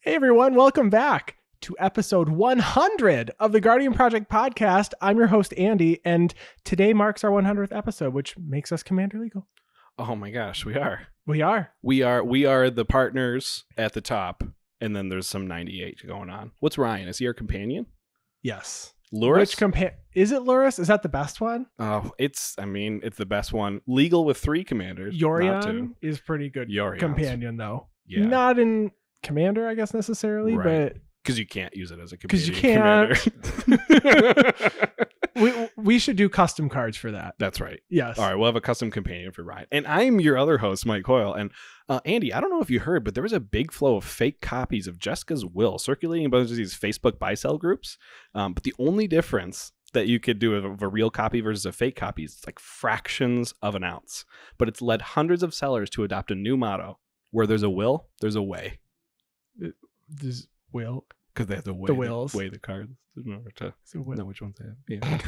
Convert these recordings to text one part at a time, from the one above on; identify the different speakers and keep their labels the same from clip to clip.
Speaker 1: Hey everyone, welcome back to episode 100 of the Guardian Project podcast. I'm your host, Andy, and today marks our 100th episode, which makes us Commander Legal.
Speaker 2: Oh my gosh, we are.
Speaker 1: We are.
Speaker 2: We are the partners at the top, and then there's some 98 going on. What's Ryan? Is he our companion?
Speaker 1: Yes.
Speaker 2: Luris?
Speaker 1: Is it Luris? Is that the best one?
Speaker 2: Oh, it's the best one. Legal with 3 commanders.
Speaker 1: Yorion is pretty good companion, though.
Speaker 2: Yeah.
Speaker 1: Not in Commander, I guess, necessarily,
Speaker 2: right.
Speaker 1: But
Speaker 2: because you can't use it as a companion.
Speaker 1: Because you can't. we should do custom cards for that.
Speaker 2: That's right.
Speaker 1: Yes.
Speaker 2: All right, we'll have a custom companion for Ryan. And I'm your other host, Mike Coyle. And Andy, I don't know if you heard, but there was a big flow of fake copies of Jessica's Will circulating a bunch of these Facebook buy-sell groups. But the only difference that you could do of a real copy versus a fake copy is it's like fractions of an ounce. But it's led hundreds of sellers to adopt a new motto: where there's a will, there's a way.
Speaker 1: There's will.
Speaker 2: Because they have to weigh the cards in order to know which ones they have. Yeah.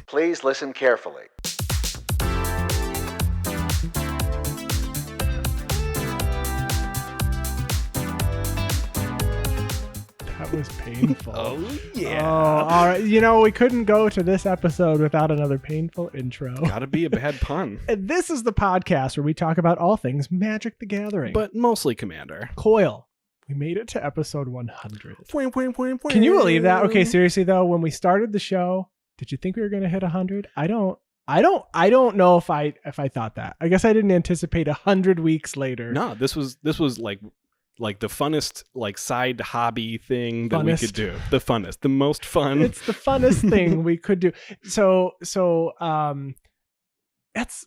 Speaker 3: Please listen carefully.
Speaker 1: That was painful.
Speaker 2: Oh, yeah.
Speaker 1: Oh, all right. You know, we couldn't go to this episode without another painful intro.
Speaker 2: Gotta be a bad pun.
Speaker 1: And this is the podcast where we talk about all things Magic the Gathering.
Speaker 2: But mostly Commander.
Speaker 1: Coil. We made it to episode 100. Can you believe that? Okay, seriously though, when we started the show, did you think we were going to hit 100? I don't know if I thought that. I guess I didn't anticipate 100 weeks later.
Speaker 2: No, this was like the funnest like side hobby thing that we could do. The funnest, the most fun.
Speaker 1: It's the funnest thing we could do. So it's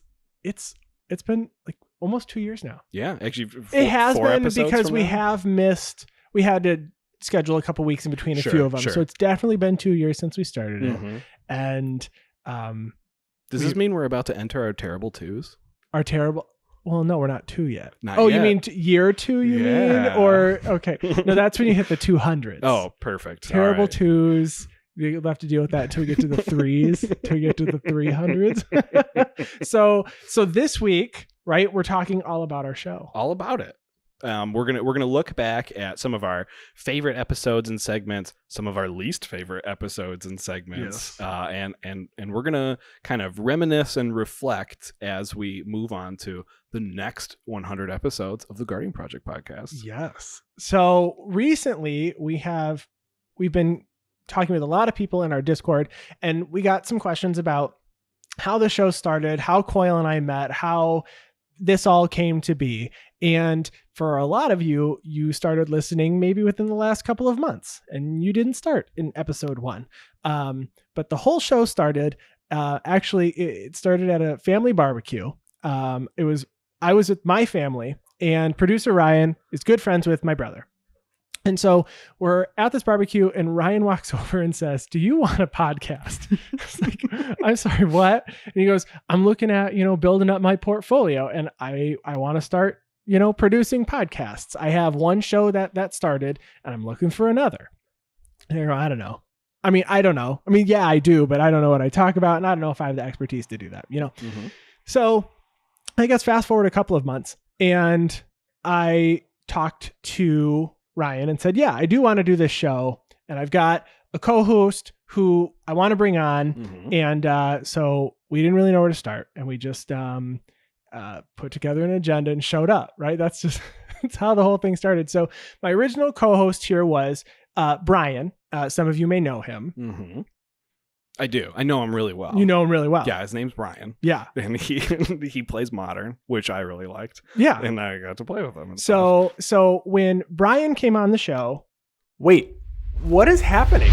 Speaker 1: been like almost 2 years now.
Speaker 2: Yeah, actually,
Speaker 1: it has been because we
Speaker 2: now?
Speaker 1: have missed. We had to schedule a couple weeks in between a few of them, so it's definitely been 2 years since we started it. And
Speaker 2: does this mean we're about to enter our terrible twos?
Speaker 1: Our terrible. Well, no, we're not 2 yet.
Speaker 2: Not
Speaker 1: yet.
Speaker 2: You
Speaker 1: mean year 2? You mean, or okay? No, that's when you hit the 200s.
Speaker 2: Oh, perfect.
Speaker 1: Terrible
Speaker 2: right.
Speaker 1: twos. You'll have to deal with that until we get to the 3s, until we get to the 300s. So this week, right, we're talking all about our show.
Speaker 2: All about it. We're gonna look back at some of our favorite episodes and segments, some of our least favorite episodes and segments, yes. And we're gonna kind of reminisce and reflect as we move on to the next 100 episodes of the Guardian Project podcast.
Speaker 1: Yes. So recently we've been talking with a lot of people in our Discord, and we got some questions about how the show started, how Coyle and I met, how this all came to be. And for a lot of you started listening maybe within the last couple of months, and you didn't start in episode 1. But the whole show started, actually it started at a family barbecue. I was with my family, and producer Ryan is good friends with my brother. And so we're at this barbecue, and Ryan walks over and says, "Do you want a podcast?" I was like, "I'm sorry, what?" And he goes, "I'm looking at, building up my portfolio, and I want to start, producing podcasts. I have one show that started, and I'm looking for another." And I go, I don't know. Yeah, I do, but I don't know what I talk about, and I don't know if I have the expertise to do that,
Speaker 2: Mm-hmm.
Speaker 1: So I guess fast forward a couple of months, and I talked to Ryan and said, "Yeah, I do want to do this show, and I've got a co-host who I want to bring on."
Speaker 2: Mm-hmm.
Speaker 1: And so we didn't really know where to start, and we just put together an agenda and showed up, right? That's how the whole thing started. So my original co-host here was Brian. Some of you may know him.
Speaker 2: Mm-hmm. I do. I know him really well.
Speaker 1: You know him really well.
Speaker 2: Yeah, his name's Brian.
Speaker 1: Yeah.
Speaker 2: And he plays Modern, which I really liked.
Speaker 1: Yeah.
Speaker 2: And I got to play with him.
Speaker 1: So when Brian came on the show, wait, what is happening?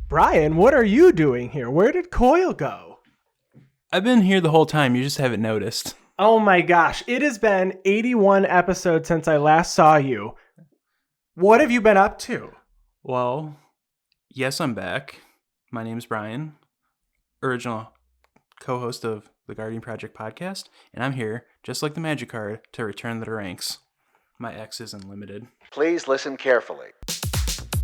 Speaker 1: Brian, what are you doing here? Where did Coyle go?
Speaker 4: I've been here the whole time. You just haven't noticed.
Speaker 1: Oh my gosh. It has been 81 episodes since I last saw you. What have you been up to?
Speaker 4: Well, yes, I'm back. My name's Brian, original co-host of the Guardian Project podcast, and I'm here, just like the Magic card, to return to the ranks. My X is unlimited.
Speaker 3: Please listen carefully.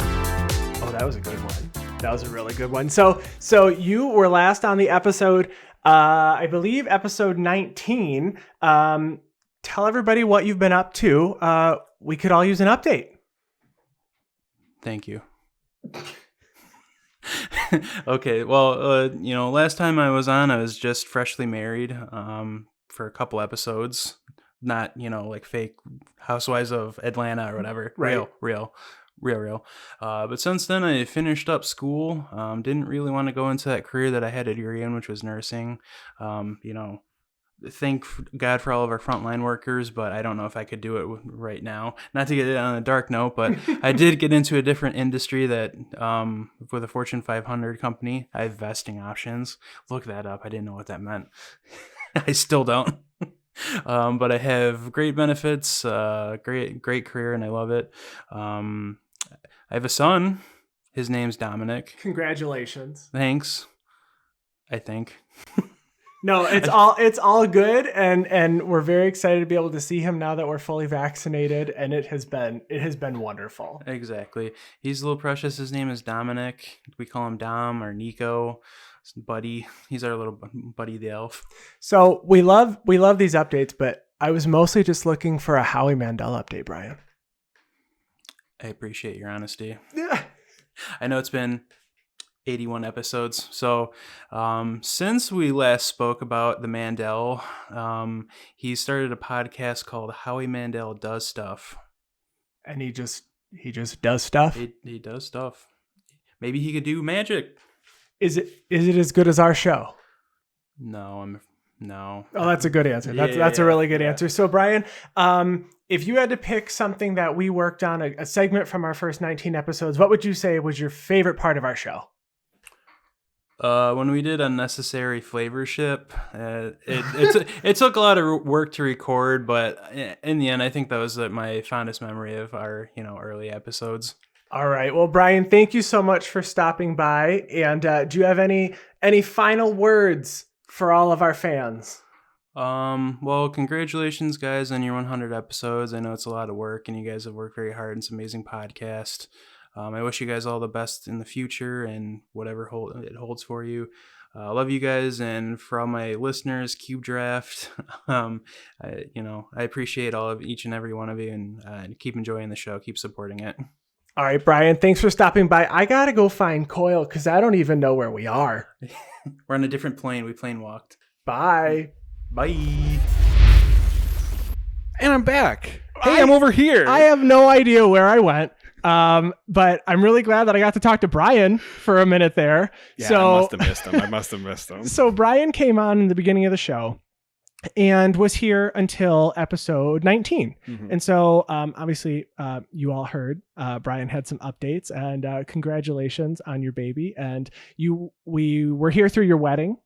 Speaker 1: Oh, that was a good one. That was a really good one. So you were last on the episode, I believe episode 19. Tell everybody what you've been up to. we could all use an update.
Speaker 4: Thank you. Okay, well, last time I was on, I was just freshly married for a couple episodes. Not, like fake Housewives of Atlanta or whatever.
Speaker 1: Right.
Speaker 4: Real. But since then, I finished up school. Didn't really want to go into that career that I had a degree in, which was nursing. Thank God for all of our frontline workers, but I don't know if I could do it right now. Not to get it on a dark note, but I did get into a different industry that, with a Fortune 500 company, I have vesting options. Look that up. I didn't know what that meant. I still don't. But I have great benefits, great career, and I love it. I have a son. His name's Dominic.
Speaker 1: Congratulations.
Speaker 4: Thanks. I think.
Speaker 1: No, it's all good, and we're very excited to be able to see him now that we're fully vaccinated, and it has been wonderful.
Speaker 4: Exactly. He's a little precious. His name is Dominic. We call him Dom or Nico. Buddy. He's our little buddy the elf.
Speaker 1: So we love these updates, but I was mostly just looking for a Howie Mandel update, Brian.
Speaker 4: I appreciate your honesty.
Speaker 1: Yeah.
Speaker 4: I know it's been 81 episodes. So since we last spoke about the Mandel, he started a podcast called Howie Mandel Does Stuff.
Speaker 1: And he just does stuff.
Speaker 4: He does stuff. Maybe he could do magic.
Speaker 1: Is it as good as our show?
Speaker 4: No.
Speaker 1: Oh, that's a good answer. That's a really good answer. So Brian, if you had to pick something that we worked on, a segment from our first 19 episodes, what would you say was your favorite part of our show?
Speaker 4: When we did Unnecessary Flavor Ship, it took a lot of work to record, but in the end, I think that was my fondest memory of our early episodes.
Speaker 1: All right. Well, Brian, thank you so much for stopping by. And do you have any final words for all of our fans?
Speaker 4: Well, congratulations, guys, on your 100 episodes. I know it's a lot of work, and you guys have worked very hard. It's an amazing podcast. I wish you guys all the best in the future and whatever it holds for you. I love you guys, and for all my listeners, Cube Draft, I appreciate each and every one of you, and keep enjoying the show. Keep supporting it.
Speaker 1: All right, Brian, thanks for stopping by. I got to go find Coyle because I don't even know where we are.
Speaker 4: We're on a different plane. We plane walked.
Speaker 1: Bye.
Speaker 4: Bye.
Speaker 2: And I'm back. Hey, I'm over here.
Speaker 1: I have no idea where I went. But I'm really glad that I got to talk to Brian for a minute there.
Speaker 2: Yeah,
Speaker 1: so,
Speaker 2: I must have missed him.
Speaker 1: So Brian came on in the beginning of the show and was here until episode 19. Mm-hmm. And so, obviously, you all heard, Brian had some updates, and, congratulations on your baby. And we were here through your wedding.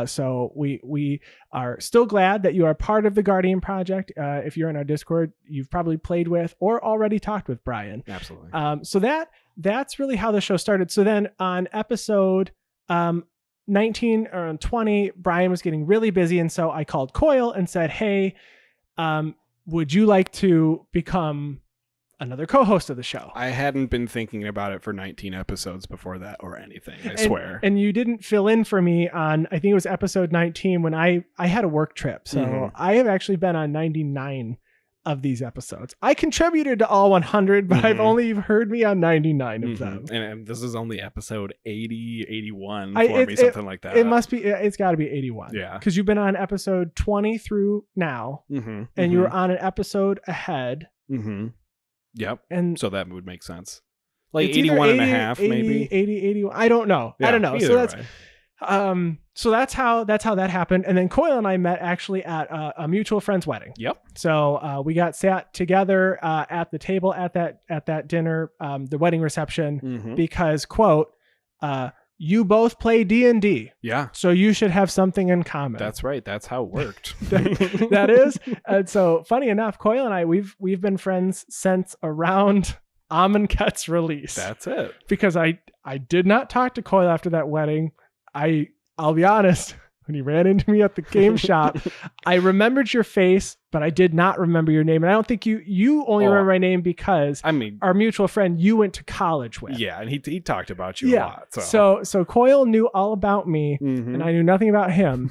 Speaker 1: So we are still glad that you are part of the Guardian Project. If you're in our Discord, you've probably played with or already talked with Brian.
Speaker 2: Absolutely.
Speaker 1: So that's really how the show started. So then on episode 19 or 20, Brian was getting really busy, and so I called Coyle and said, "Hey, would you like to become another co-host of the show?"
Speaker 2: I hadn't been thinking about it for 19 episodes before that or anything, I swear.
Speaker 1: And you didn't fill in for me on, I think it was episode 19 when I had a work trip. So I have actually been on 99 of these episodes. I contributed to all 100, but I've only heard me on 99 of them.
Speaker 2: And this is only episode 80, 81 for me, something like that.
Speaker 1: It's got to be 81.
Speaker 2: Yeah.
Speaker 1: Because you've been on episode 20 through now, and you were on an episode ahead.
Speaker 2: Yep.
Speaker 1: And
Speaker 2: so that would make sense. Like 81 and a half,
Speaker 1: 80,
Speaker 2: maybe.
Speaker 1: 80, 81. I don't know.
Speaker 2: Yeah,
Speaker 1: I don't know. So that's
Speaker 2: way.
Speaker 1: So that's how that happened. And then Coyle and I met actually at a mutual friend's wedding.
Speaker 2: Yep.
Speaker 1: So we got sat together at the table at that dinner, the wedding reception, because quote, you both play D&D.
Speaker 2: Yeah.
Speaker 1: So you should have something in common.
Speaker 2: That's right. That's how it worked.
Speaker 1: that is. And so funny enough, Coyle and I, we've been friends since around Amonkhet's release.
Speaker 2: That's it.
Speaker 1: Because I did not talk to Coyle after that wedding. I'll be honest, when you ran into me at the game shop. I remembered your face, but I did not remember your name. And I don't think you only remember my name because our mutual friend you went to college with.
Speaker 2: Yeah, and he talked about you a lot.
Speaker 1: So Coyle knew all about me, and I knew nothing about him.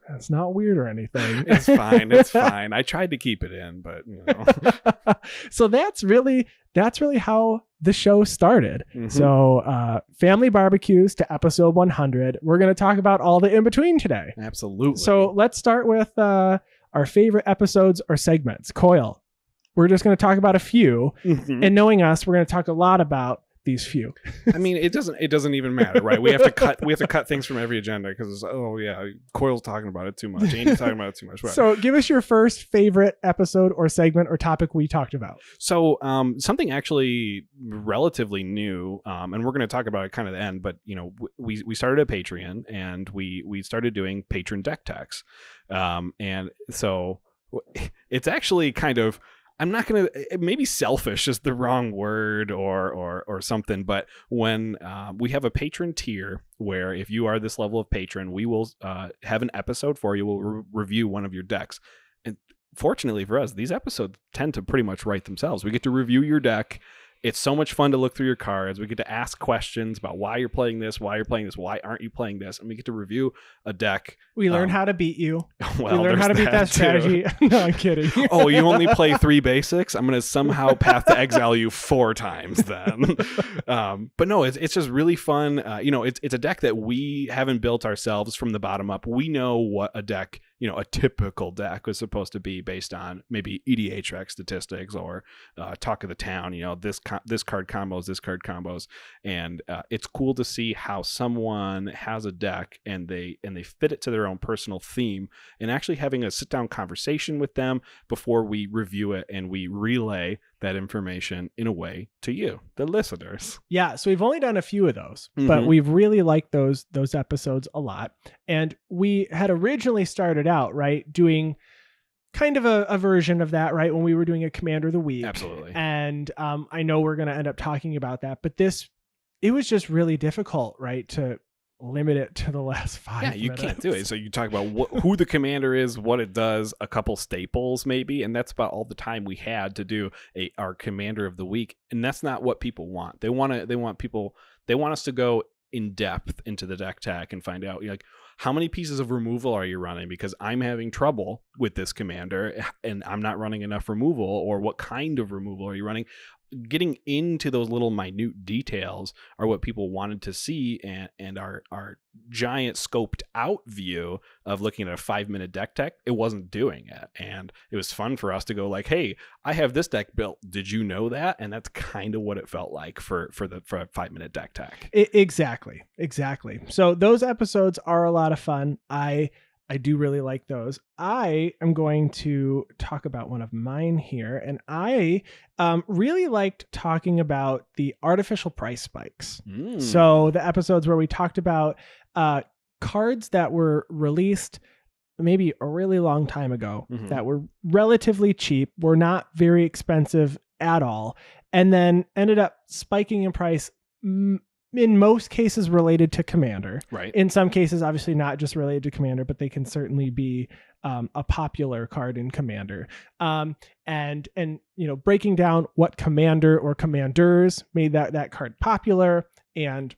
Speaker 1: That's not weird or anything.
Speaker 2: It's fine. It's fine. I tried to keep it in, but you know.
Speaker 1: So that's really how the show started. So family barbecues to episode 100. We're going to talk about all the in between today.
Speaker 2: Absolutely.
Speaker 1: So let's start with our favorite episodes or segments. Coyle, we're just going to talk about a few, and knowing us, we're going to talk a lot about these few.
Speaker 2: I mean, it doesn't even matter, right? We have to cut things from every agenda because Coyle's talking about it too much. Andy's talking about it too much. Right.
Speaker 1: So give us your first favorite episode or segment or topic we talked about.
Speaker 2: So something actually relatively new, and we're going to talk about it kind of at the end, but you know, we started a Patreon and we started doing patron deck techs. And so it's actually kind of, I'm not going to, maybe selfish is the wrong word or something, but when we have a patron tier where if you are this level of patron, we will have an episode for you. We'll review one of your decks. And fortunately for us, these episodes tend to pretty much write themselves. We get to review your deck. It's so much fun to look through your cards. We get to ask questions about why you're playing this, why aren't you playing this, and we get to review a deck.
Speaker 1: We learn how to beat you.
Speaker 2: Well,
Speaker 1: we learn how to beat that strategy. No, I'm kidding.
Speaker 2: Oh, you only play 3 basics? I'm going to somehow Path to Exile you 4 times then. But no, it's just really fun. You know, it's a deck that we haven't built ourselves from the bottom up. We know what a deck, you know, a typical deck was supposed to be based on maybe EDHREC statistics or talk of the town, you know, this card combos. And it's cool to see how someone has a deck and they fit it to their own personal theme, and actually having a sit down conversation with them before we review it and we relay that information in a way to you, the listeners.
Speaker 1: Yeah. So we've only done a few of those, but we've really liked those episodes a lot. And we had originally started out, right, doing kind of a version of that, right, when we were doing a Commander of the Week.
Speaker 2: Absolutely.
Speaker 1: And I know we're going to end up talking about that, but it was just really difficult, right, to limit it to the last 5 minutes.
Speaker 2: Yeah, you can't do it. So you talk about who the commander is, what it does, a couple staples maybe, and that's about all the time we had to do our Commander of the Week. And that's not what people want. They want us to go in depth into the deck tech and find out, like, how many pieces of removal are you running? Because I'm having trouble with this commander and I'm not running enough removal, or what kind of removal are you running? Getting into those little minute details are what people wanted to see, and our giant scoped out view of looking at a 5-minute deck tech, it wasn't doing it. And it was fun for us to go like, hey, I have this deck built. Did you know that? And that's kind of what it felt like for a 5-minute deck tech.
Speaker 1: Exactly. So those episodes are a lot of fun. I do really like those. I am going to talk about one of mine here, and I really liked talking about the artificial price spikes. So the episodes where we talked about cards that were released maybe a really long time ago that were relatively cheap, were not very expensive at all, and then ended up spiking in price, in most cases related to Commander.
Speaker 2: Right.
Speaker 1: In some cases, obviously not just related to Commander, but they can certainly be a popular card in Commander. And you know, breaking down what commander or commanders made that card popular, and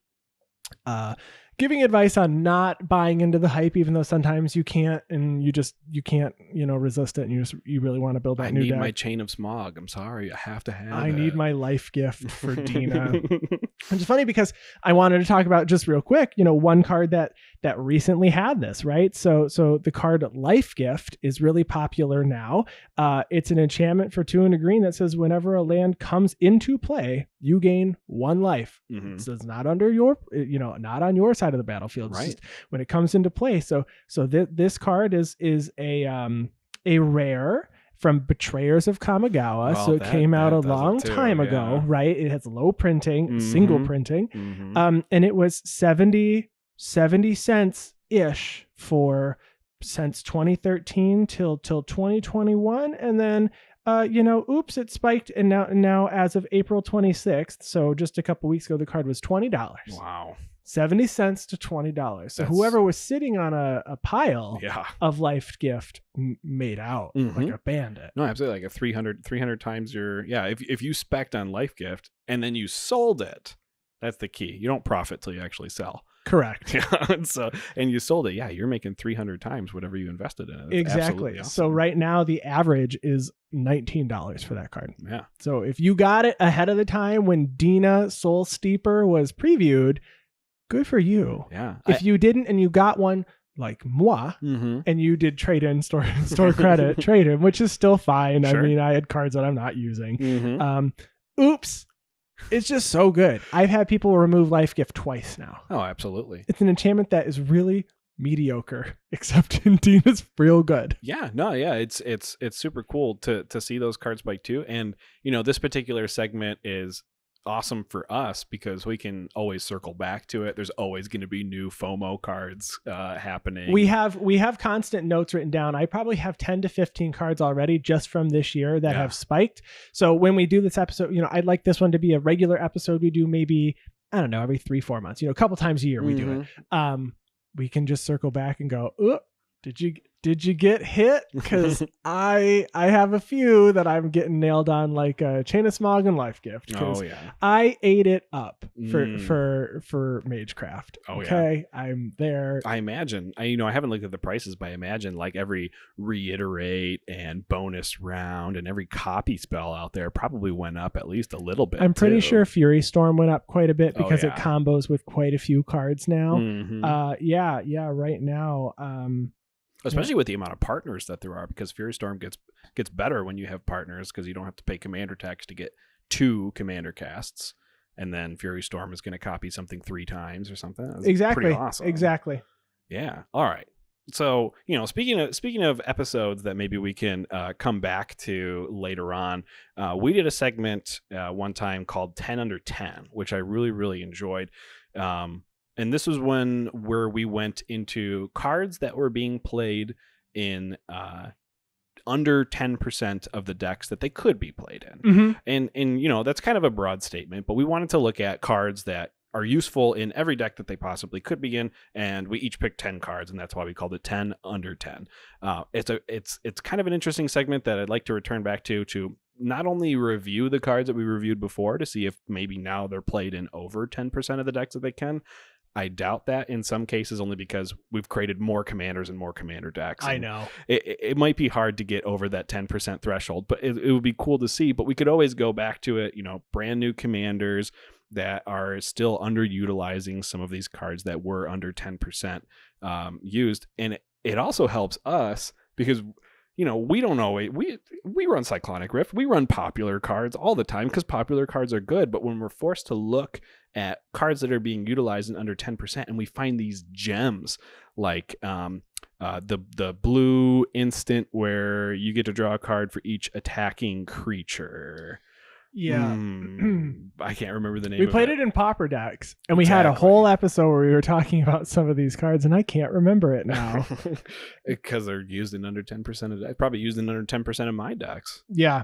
Speaker 1: giving advice on not buying into the hype, even though sometimes you can't, and you can't, you know, resist it, and you really want to build that new deck.
Speaker 2: I need my Chain of Smog. I'm sorry, I have to have
Speaker 1: I need my life gift for Dina. It's funny because I wanted to talk about, just real quick, you know, one card that recently had this, right? So the card Life Gift is really popular now. It's an enchantment for 2 and a green that says whenever a land comes into play, you gain 1 life. So it's not under your, you know, not on your side of the battlefield. It's just when it comes into play. So this card is a rare from Betrayers of Kamigawa.
Speaker 2: Well,
Speaker 1: so it came out a long time ago, right? It has low printing, single printing. And it was 70 cents ish since 2013 till 2021. And then, oops, it spiked. And now as of April 26th, so just a couple weeks ago, the card was $20.
Speaker 2: Wow.
Speaker 1: 70 cents to $20. So
Speaker 2: That's-
Speaker 1: whoever was sitting on a pile
Speaker 2: Yeah.
Speaker 1: of life gift made out like a bandit.
Speaker 2: No, absolutely. Like a 300 times your, if you spec'd on life gift and then you sold it, that's the key. You don't profit till you actually sell.
Speaker 1: Correct.
Speaker 2: Yeah. And you sold it. Yeah. You're making 300 times whatever you invested in it. That's
Speaker 1: Exactly.
Speaker 2: absolutely awesome.
Speaker 1: So right now the average is $19 for that card.
Speaker 2: Yeah.
Speaker 1: So if you got it ahead of the time when Dina Soul Steeper was previewed, good for you.
Speaker 2: Yeah.
Speaker 1: If you didn't and you got one like moi and you did trade in store credit trade in, which is still fine.
Speaker 2: Sure.
Speaker 1: I mean, I had cards that I'm not using.
Speaker 2: Mhm.
Speaker 1: Oops. It's just so good. I've had people remove life gift twice now.
Speaker 2: Oh, absolutely.
Speaker 1: It's an enchantment that is really mediocre, except in Dina's real good.
Speaker 2: Yeah, no, yeah, it's super cool to see those cards spike too. And this particular segment is awesome for us because we can always circle back to it. There's always going to be new FOMO cards happening.
Speaker 1: We have constant notes written down. I probably have 10 to 15 cards already just from this year that have spiked. So when we do this episode, I'd like this one to be a regular episode. We do maybe, I don't know, every 3-4 months, a couple times a year we do it. We can just circle back and go, "Oop, did you get hit?" Because I have a few that I'm getting nailed on, like Chain of Smog and Life Gift.
Speaker 2: Oh yeah,
Speaker 1: I ate it up for Magecraft.
Speaker 2: Oh
Speaker 1: okay,
Speaker 2: yeah,
Speaker 1: I'm there.
Speaker 2: I imagine. I haven't looked at the prices, but I imagine like every reiterate and bonus round and every copy spell out there probably went up at least a little bit.
Speaker 1: I'm pretty
Speaker 2: too.
Speaker 1: sure Fury Storm went up quite a bit because
Speaker 2: it
Speaker 1: combos with quite a few cards now. Right now.
Speaker 2: Especially with the amount of partners that there are, because Fury Storm gets better when you have partners because you don't have to pay commander tax to get 2 commander casts, and then Fury Storm is going to copy something 3 times or something. That's
Speaker 1: exactly.
Speaker 2: pretty awesome.
Speaker 1: Exactly.
Speaker 2: Yeah. All right. So speaking of episodes that maybe we can come back to later on, we did a segment one time called 10 Under 10, which I really really enjoyed. And this was where we went into cards that were being played in under 10% of the decks that they could be played in. And that's kind of a broad statement, but we wanted to look at cards that are useful in every deck that they possibly could be in, and we each picked 10 cards, and that's why we called it 10 Under 10. It's kind of an interesting segment that I'd like to return back to not only review the cards that we reviewed before to see if maybe now they're played in over 10% of the decks that they can. I doubt that in some cases, only because we've created more commanders and more commander decks.
Speaker 1: I know.
Speaker 2: It might be hard to get over that 10% threshold, but it would be cool to see. But we could always go back to it, brand new commanders that are still underutilizing some of these cards that were under 10% used. And it also helps us because we don't always we run Cyclonic Rift, we run popular cards all the time because popular cards are good. But when we're forced to look at cards that are being utilized in under 10%, and we find these gems like the blue instant where you get to draw a card for each attacking creature.
Speaker 1: Yeah.
Speaker 2: I can't remember the name.
Speaker 1: We played it in Pauper decks, and we had a whole episode where we were talking about some of these cards, and I can't remember it now.
Speaker 2: Because they're used in under 10% of decks. Probably used in under 10% of my decks.
Speaker 1: Yeah.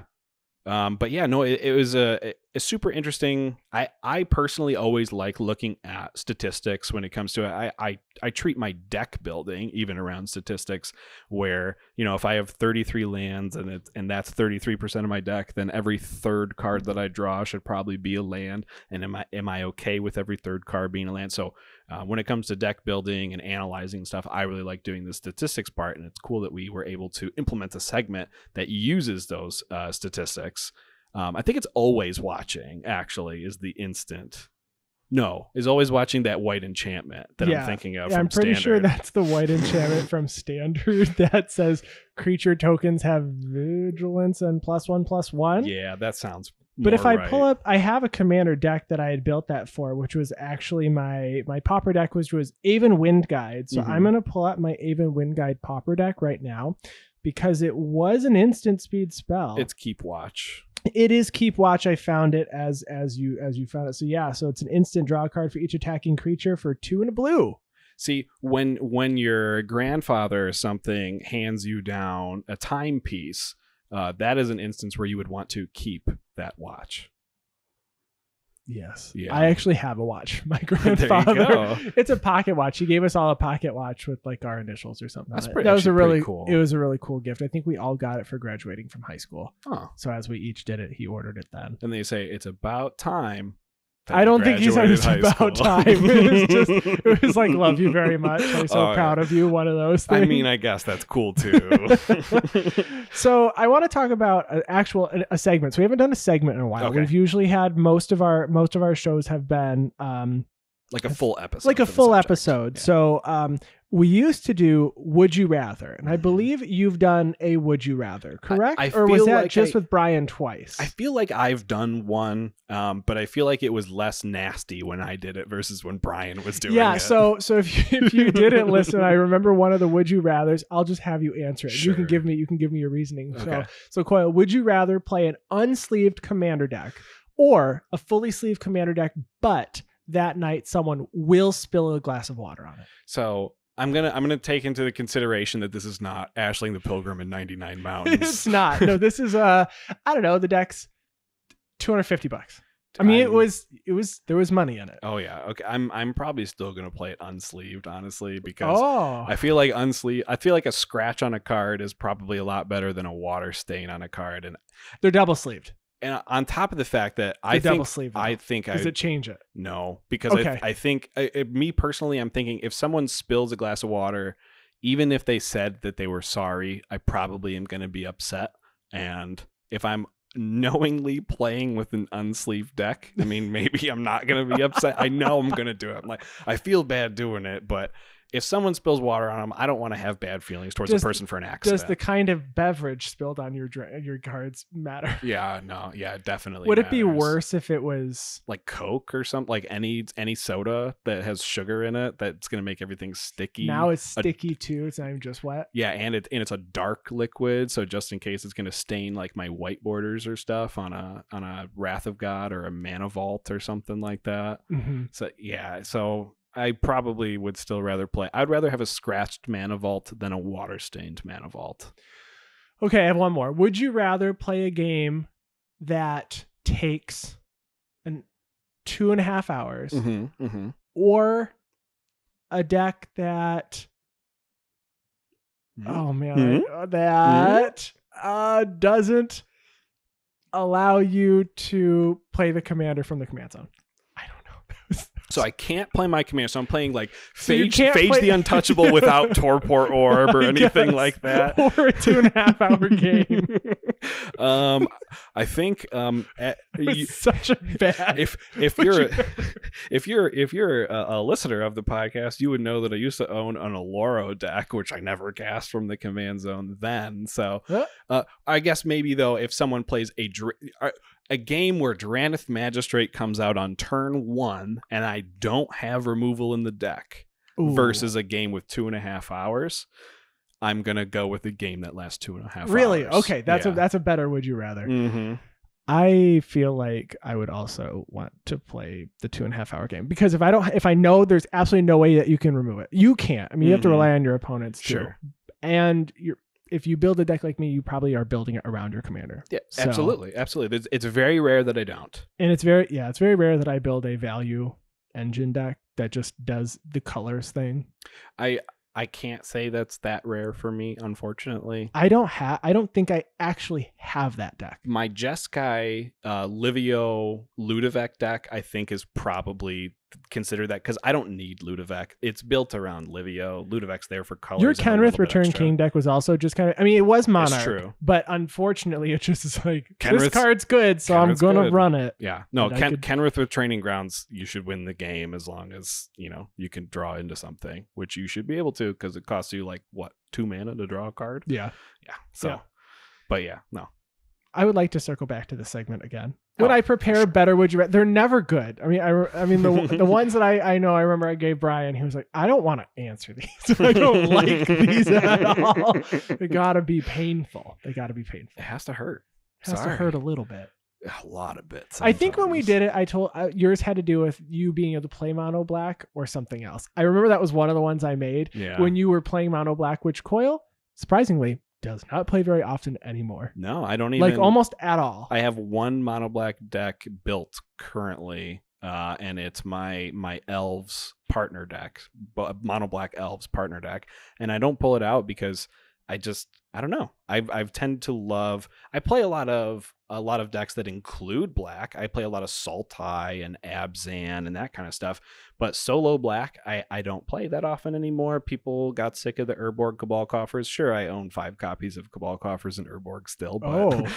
Speaker 2: But yeah, no, it was a super interesting. I personally always like looking at statistics when it comes to it. I treat my deck building even around statistics where, if I have 33 lands and that's 33% of my deck, then every third card that I draw should probably be a land. And am I okay with every third card being a land? So when it comes to deck building and analyzing stuff, I really like doing the statistics part, and it's cool that we were able to implement a segment that uses those statistics. I think it's Always Watching, actually, is the instant. No, is Always Watching that white enchantment that I'm thinking of.
Speaker 1: Yeah, I'm pretty sure that's the white enchantment from Standard that says creature tokens have vigilance and +1/+1.
Speaker 2: Yeah, that sounds.
Speaker 1: But if I pull up, I have a commander deck that I had built that for, which was actually my Pauper deck, which was Aven Wind Guide. So I'm going to pull up my Aven Wind Guide Pauper deck right now because it was an instant speed spell.
Speaker 2: It's Keep Watch.
Speaker 1: It is Keep Watch. I found it as you found it. So yeah, so it's an instant draw card for each attacking creature for 2 and a blue.
Speaker 2: See, when your grandfather or something hands you down a timepiece, that is an instance where you would want to keep that watch.
Speaker 1: Yes.
Speaker 2: Yeah.
Speaker 1: I actually have a watch. My
Speaker 2: There you
Speaker 1: grandfather.
Speaker 2: go.
Speaker 1: It's a pocket watch. He gave us all a pocket watch with like our initials or something.
Speaker 2: That's
Speaker 1: on it.
Speaker 2: pretty-
Speaker 1: That was a
Speaker 2: actually pretty
Speaker 1: really
Speaker 2: cool.
Speaker 1: It was a really cool gift. I think we all got it for graduating from high school.
Speaker 2: Oh.
Speaker 1: So as we each did it, he ordered it then.
Speaker 2: And they say it's about time. that
Speaker 1: I
Speaker 2: you
Speaker 1: don't think he said it's
Speaker 2: graduated high
Speaker 1: about
Speaker 2: school.
Speaker 1: time. It was like, love you very much. I'm so
Speaker 2: Oh,
Speaker 1: proud
Speaker 2: yeah.
Speaker 1: of you. One of those things.
Speaker 2: I mean, I guess that's cool too.
Speaker 1: So I want to talk about a segment. So we haven't done a segment in a while.
Speaker 2: Okay.
Speaker 1: We've usually had most of our shows have been
Speaker 2: Like a full episode.
Speaker 1: like a
Speaker 2: for the
Speaker 1: full
Speaker 2: subject.
Speaker 1: episode.
Speaker 2: Yeah.
Speaker 1: So we used to do Would You Rather, and I believe you've done a Would You Rather, correct?
Speaker 2: I
Speaker 1: or was
Speaker 2: feel
Speaker 1: that
Speaker 2: like
Speaker 1: just with Brian twice?
Speaker 2: I feel like I've done one, but I feel like it was less nasty when I did it versus when Brian was doing
Speaker 1: yeah.
Speaker 2: it.
Speaker 1: So if you didn't listen, I remember one of the Would You Rathers. I'll just have you answer it. You can
Speaker 2: Sure.
Speaker 1: give me your reasoning.
Speaker 2: Okay.
Speaker 1: So Coyle, would you rather play an unsleeved commander deck or a fully sleeved commander deck, but that night someone will spill a glass of water on it?
Speaker 2: So I'm gonna take into the consideration that this is not Ashling the Pilgrim in 99 Mountains.
Speaker 1: It's not. No, this is I don't know, the deck's $250. I mean, it was there was money in it.
Speaker 2: Oh yeah. Okay. I'm probably still gonna play it unsleeved, honestly, because
Speaker 1: Oh.
Speaker 2: I feel like I feel like a scratch on a card is probably a lot better than a water stain on a card, and
Speaker 1: They're double sleeved.
Speaker 2: on top of the fact that
Speaker 1: They're double sleeved.
Speaker 2: I think
Speaker 1: Does it change it?
Speaker 2: no, because
Speaker 1: Okay.
Speaker 2: I think me personally, I'm thinking if someone spills a glass of water, even if they said that they were sorry, I probably am going to be upset. And if I'm knowingly playing with an unsleeved deck, I mean, maybe I'm not going to be upset. I know I'm going to do it. I'm like, I feel bad doing it, but if someone spills water on them, I don't want to have bad feelings towards
Speaker 1: Does-
Speaker 2: a person for an accident.
Speaker 1: Does the kind of beverage spilled on your cards matter?
Speaker 2: Yeah, no, yeah, definitely.
Speaker 1: Would it be
Speaker 2: matters.
Speaker 1: worse if it was
Speaker 2: Like Coke or something, like any soda that has sugar in it that's going to make everything sticky?
Speaker 1: now it's sticky too? It's not even just wet.
Speaker 2: Yeah, and it's a dark liquid, so just in case it's going to stain like my white borders or stuff on a Wrath of God or a Mana Vault or something like that.
Speaker 1: Mm-hmm.
Speaker 2: So yeah, so I probably would still rather play. I'd rather have a scratched Mana Vault than a water stained Mana Vault.
Speaker 1: Okay, I have one more. Would you rather play a game that takes 2.5 hours or a deck that doesn't allow you to play the commander from the command zone? I don't know.
Speaker 2: So I can't play my commander. So I'm playing like
Speaker 1: So you
Speaker 2: Phage,
Speaker 1: can't
Speaker 2: Phage
Speaker 1: play-
Speaker 2: the Untouchable without Torpor Orb or anything
Speaker 1: Yes.
Speaker 2: like that.
Speaker 1: Or a 2.5 hour game.
Speaker 2: I think
Speaker 1: It's such a bad.
Speaker 2: if you're a listener of the podcast, you would know that I used to own an Aloro deck, which I never cast from the command zone then. So I guess maybe though, if someone plays a game where Drannith Magistrate comes out on turn 1 and I don't have removal in the deck
Speaker 1: Ooh.
Speaker 2: versus a game with 2.5 hours, I'm gonna go with a game that lasts 2.5
Speaker 1: Really?
Speaker 2: hours.
Speaker 1: Okay, that's a better would you rather.
Speaker 2: Mm-hmm.
Speaker 1: I feel like I would also want to play the 2.5 hour game because if I know there's absolutely no way that you can remove it, you can't. I mean, you have to
Speaker 2: Mhm.
Speaker 1: rely on your opponents too.
Speaker 2: Sure.
Speaker 1: And if you build a deck like me, you probably are building it around your commander.
Speaker 2: Yeah,
Speaker 1: So-
Speaker 2: absolutely. It's very rare that I don't.
Speaker 1: And it's very rare that I build a value engine deck that just does the colors thing.
Speaker 2: I can't say that's that rare for me, unfortunately.
Speaker 1: I don't think I actually have that deck.
Speaker 2: My Jeskai Livio Ludovic deck, I think, is probably considered that because I don't need Ludovic. It's built around Livio. Ludovic's there for colors.
Speaker 1: Your
Speaker 2: and a
Speaker 1: Kenrith
Speaker 2: little bit
Speaker 1: Return
Speaker 2: extra.
Speaker 1: King deck was also just kind of, I mean, it was Monarch,
Speaker 2: true.
Speaker 1: but unfortunately it just is like, this
Speaker 2: Kenrith's-
Speaker 1: card's good, so I'm
Speaker 2: Kenrith's
Speaker 1: going to
Speaker 2: good.
Speaker 1: run it.
Speaker 2: Yeah. No,
Speaker 1: And I could-
Speaker 2: Kenrith with Training Grounds, you should win the game as long as, you can draw into something, which you should be able to because it costs you 2 mana to draw a card?
Speaker 1: Yeah.
Speaker 2: Yeah. So,
Speaker 1: Yeah.
Speaker 2: But yeah, no.
Speaker 1: I would like to circle back to the segment again. When
Speaker 2: Oh,
Speaker 1: I prepare
Speaker 2: sure.
Speaker 1: better would you rather, they're never good. I mean the ones that I know, I remember I gave Brian, he was like, I don't want to answer these. I don't like these at all. They gotta be painful. It
Speaker 2: It has to hurt.
Speaker 1: has to
Speaker 2: Sorry.
Speaker 1: hurt a little bit.
Speaker 2: A lot of bits.
Speaker 1: I think when we
Speaker 2: sometimes.
Speaker 1: did it, I told yours had to do with you being able to play mono black or something else. I remember that was one of the ones I made
Speaker 2: Yeah.
Speaker 1: when you were playing mono black, which Coil, surprisingly, does not play very often anymore.
Speaker 2: No, I don't even
Speaker 1: like almost at all.
Speaker 2: I have one mono black deck built currently, and it's my elves partner deck, mono black elves partner deck, and I don't pull it out because I don't know. I've tend to love. I play a lot of decks that include black. I play a lot of Sultai and Abzan and that kind of stuff. But solo black, I don't play that often anymore. People got sick of the Urborg Cabal Coffers. Sure, I own 5 copies of Cabal Coffers and Urborg still. But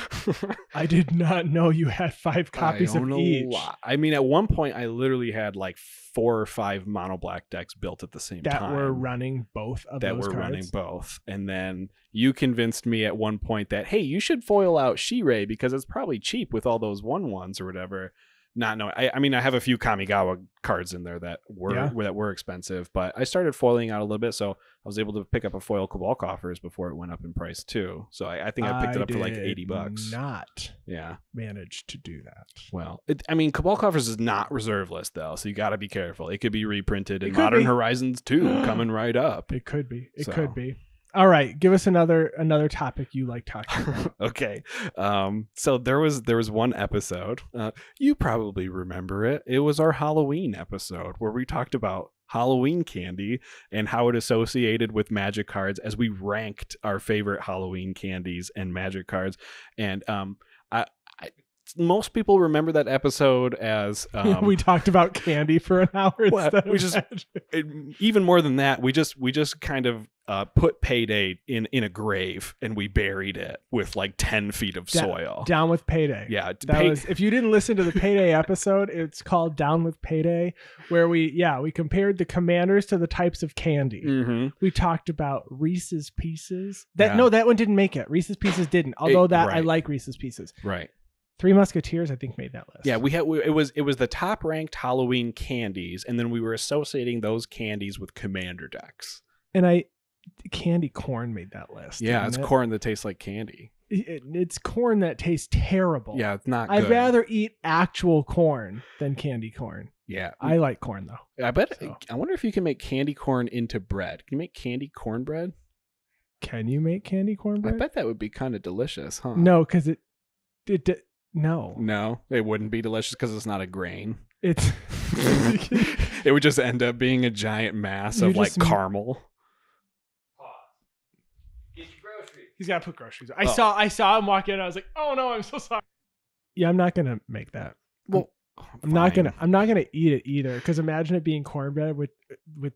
Speaker 1: I did not know you had 5 copies of each.
Speaker 2: I mean, at one point, I literally had like 4 or 5 mono black decks built at the same time.
Speaker 1: That were running both of those cards.
Speaker 2: Running both. And then you convinced me at one point that, hey, you should foil out Shirei because it's probably cheap with all those 1/1s or whatever. Not knowing. I mean, I have a few Kamigawa cards in there that were expensive, but I started foiling out a little bit, so I was able to pick up a foil Cabal Coffers before it went up in price too. So I think I picked it up for like $80.
Speaker 1: Not managed to do that.
Speaker 2: Well, Cabal Coffers is not reserve list though, so you got to be careful. It could be reprinted in Modern Horizons 2 coming right up.
Speaker 1: It could be. It could be. All right, give us another topic you like talking about.
Speaker 2: Okay, so there was one episode. You probably remember it. It was our Halloween episode where we talked about Halloween candy and how it associated with Magic cards as we ranked our favorite Halloween candies and Magic cards. And most people remember that episode as
Speaker 1: we talked about candy for an hour.
Speaker 2: Even more than that, we just kind of put Payday in a grave and we buried it with like 10 feet of soil.
Speaker 1: Down with Payday.
Speaker 2: Yeah.
Speaker 1: If you didn't listen to the Payday episode, it's called Down with Payday, where we compared the commanders to the types of candy.
Speaker 2: Mm-hmm.
Speaker 1: We talked about Reese's Pieces. That one didn't make it. Reese's Pieces didn't. Although I like Reese's Pieces.
Speaker 2: Right.
Speaker 1: Three Musketeers, I think, made that list.
Speaker 2: Yeah, it was the top ranked Halloween candies, and then we were associating those candies with commander decks.
Speaker 1: And candy corn made that list.
Speaker 2: Yeah, it's corn that tastes like candy.
Speaker 1: It's corn that tastes terrible.
Speaker 2: Yeah, it's not good.
Speaker 1: I'd rather eat actual corn than candy corn.
Speaker 2: Yeah.
Speaker 1: I like corn though.
Speaker 2: I wonder if you can make candy corn into bread. Can you make candy cornbread?
Speaker 1: Can you make candy cornbread?
Speaker 2: I bet that would be kind of delicious, huh?
Speaker 1: No, because no.
Speaker 2: No, it wouldn't be delicious because it's not a grain.
Speaker 1: It
Speaker 2: would just end up being a giant mass of like caramel.
Speaker 4: Get your groceries.
Speaker 1: He's got to put groceries. I saw him walk in. I was like, oh no, I'm so sorry. Yeah, I'm not gonna make that.
Speaker 2: Well,
Speaker 1: I'm not gonna eat it either. Because imagine it being cornbread with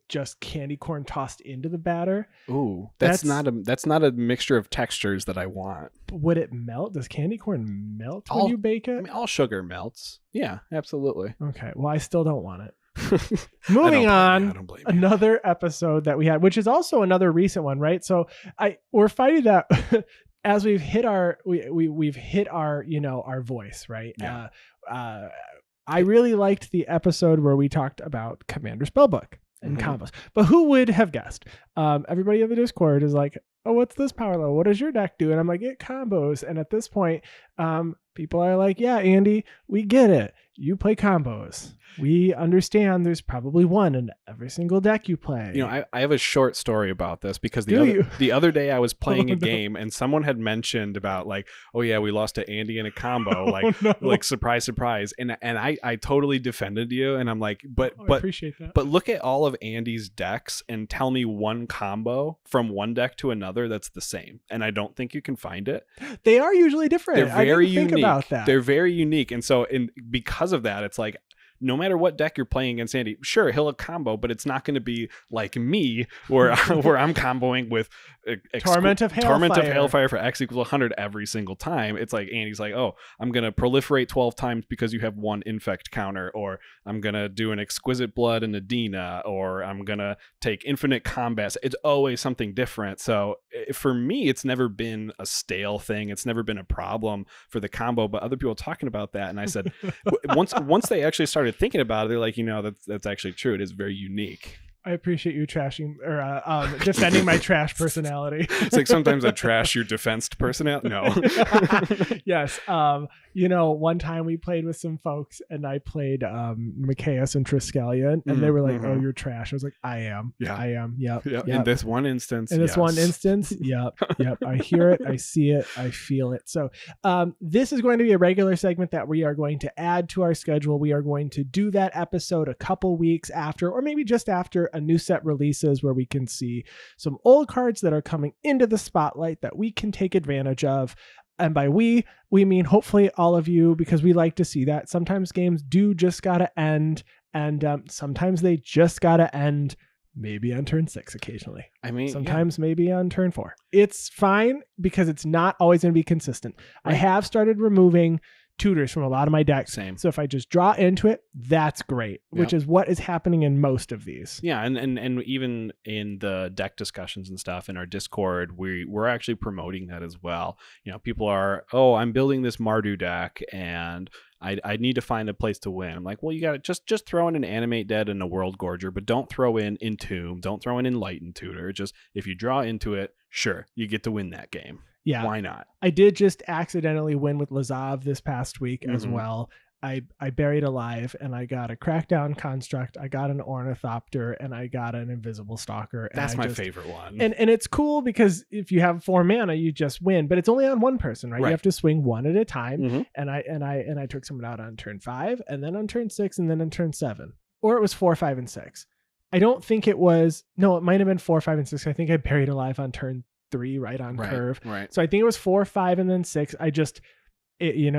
Speaker 1: just candy corn tossed into the batter.
Speaker 2: Ooh, that's not a mixture of textures that I want.
Speaker 1: Would it melt? Does candy corn melt when you bake it?
Speaker 2: I mean, all sugar melts. Yeah, absolutely.
Speaker 1: Okay. Well, I still don't want it. Moving on, another episode that we had, which is also another recent one, right? So we're fighting that as we've hit our our voice, right?
Speaker 2: Yeah.
Speaker 1: I really liked the episode where we talked about Commander Spellbook and combos, but who would have guessed? Everybody in the Discord is like, oh, what's this power level? What does your deck do? And I'm like, it combos. And at this point, people are like, yeah, Andy, we get it. You play combos. We understand there's probably one in every single deck you play.
Speaker 2: You know, I have a short story about this because the other day I was playing a game and someone had mentioned about like, oh yeah, we lost to Andy in a combo, like surprise, surprise. And I totally defended you. And I'm like, but
Speaker 1: I appreciate that.
Speaker 2: But look at all of Andy's decks and tell me one combo from one deck to another that's the same. And I don't think you can find it.
Speaker 1: They are usually different.
Speaker 2: They're very unique.
Speaker 1: Think about that.
Speaker 2: They're very unique. And so because of that, it's like, no matter what deck you're playing against Andy, sure, he'll combo, but it's not going to be like me where I'm comboing with
Speaker 1: Torment of
Speaker 2: Hailfire for X equals 100 every single time. It's like Andy's like, oh, I'm going to proliferate 12 times because you have one infect counter, or I'm going to do an Exquisite Blood and Adina, or I'm going to take infinite combats. It's always something different. So for me, it's never been a stale thing. It's never been a problem for the combo, but other people talking about that. And I said, once they actually started thinking about it, they're like, that's actually true. It is very unique.
Speaker 1: I appreciate you trashing or defending my trash personality.
Speaker 2: It's like sometimes I trash your defensed personality. No.
Speaker 1: Yes. One time we played with some folks and I played Micaeus and Triskelion and they were like, oh, you're trash. I was like, I am.
Speaker 2: Yeah.
Speaker 1: I am. Yep.
Speaker 2: In this one instance.
Speaker 1: Yep. I hear it. I see it. I feel it. So this is going to be a regular segment that we are going to add to our schedule. We are going to do that episode a couple weeks after, or maybe just after a new set releases, where we can see some old cards that are coming into the spotlight that we can take advantage of. And by we mean hopefully all of you, because we like to see that. Sometimes games do just gotta end, and sometimes they just gotta end maybe on turn 6 occasionally.
Speaker 2: I mean,
Speaker 1: sometimes maybe on turn 4. It's fine because it's not always going to be consistent. Right. I have started removing tutors from a lot of my decks.
Speaker 2: Same.
Speaker 1: So if I just draw into it, that's great, which is what is happening in most of these.
Speaker 2: Yeah, and even in the deck discussions and stuff in our Discord, we're actually promoting that as well. People are, I'm building this Mardu deck and I need to find a place to win. I'm like, well, you got to just throw in an Animate Dead and a World Gorger, but don't throw in Entomb, don't throw in Enlightened Tutor. Just if you draw into it, sure, you get to win that game.
Speaker 1: Yeah.
Speaker 2: Why not?
Speaker 1: I did just accidentally win with Lazav this past week as well. I buried alive and I got a Crackdown Construct, I got an Ornithopter, and I got an Invisible Stalker.
Speaker 2: That's my favorite one.
Speaker 1: And it's cool because if you have 4 mana, you just win, but it's only on one person, right? You have to swing one at a time. And I took someone out on turn 5, and then on turn 6, and then on turn 7. Or it was 4, 5, and 6. I don't think it was. No, it might have been 4, 5, and 6. I think I buried alive on turn 3, right on curve.
Speaker 2: Right.
Speaker 1: So I think it was 4, 5, and then 6.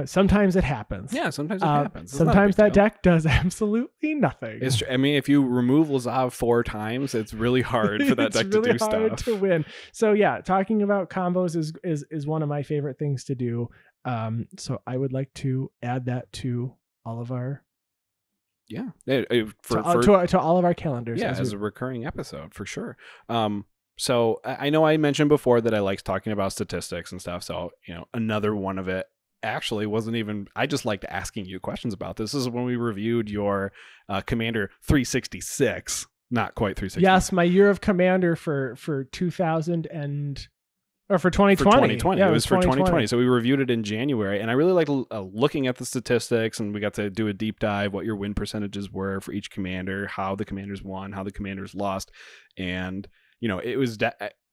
Speaker 1: Sometimes it happens.
Speaker 2: Yeah, sometimes it happens.
Speaker 1: Sometimes that deck does absolutely nothing.
Speaker 2: It's true. I mean, if you remove Lazav 4 times, it's really hard for that deck to do stuff. It's really hard
Speaker 1: to win. So yeah, talking about combos is one of my favorite things to do. So I would like to add that to all of our to all of our calendars.
Speaker 2: Yeah, as a recurring episode for sure. So I know I mentioned before that I like talking about statistics and stuff. So another one of it actually wasn't even, I just liked asking you questions about this. This is when we reviewed your Commander 366, not quite 360.
Speaker 1: Yes, my year of Commander for 2000 or for 2020.
Speaker 2: For 2020. Yeah, it was for 2020. So we reviewed it in January, and I really like looking at the statistics, and we got to do a deep dive, what your win percentages were for each commander, how the commanders won, how the commanders lost. And, it was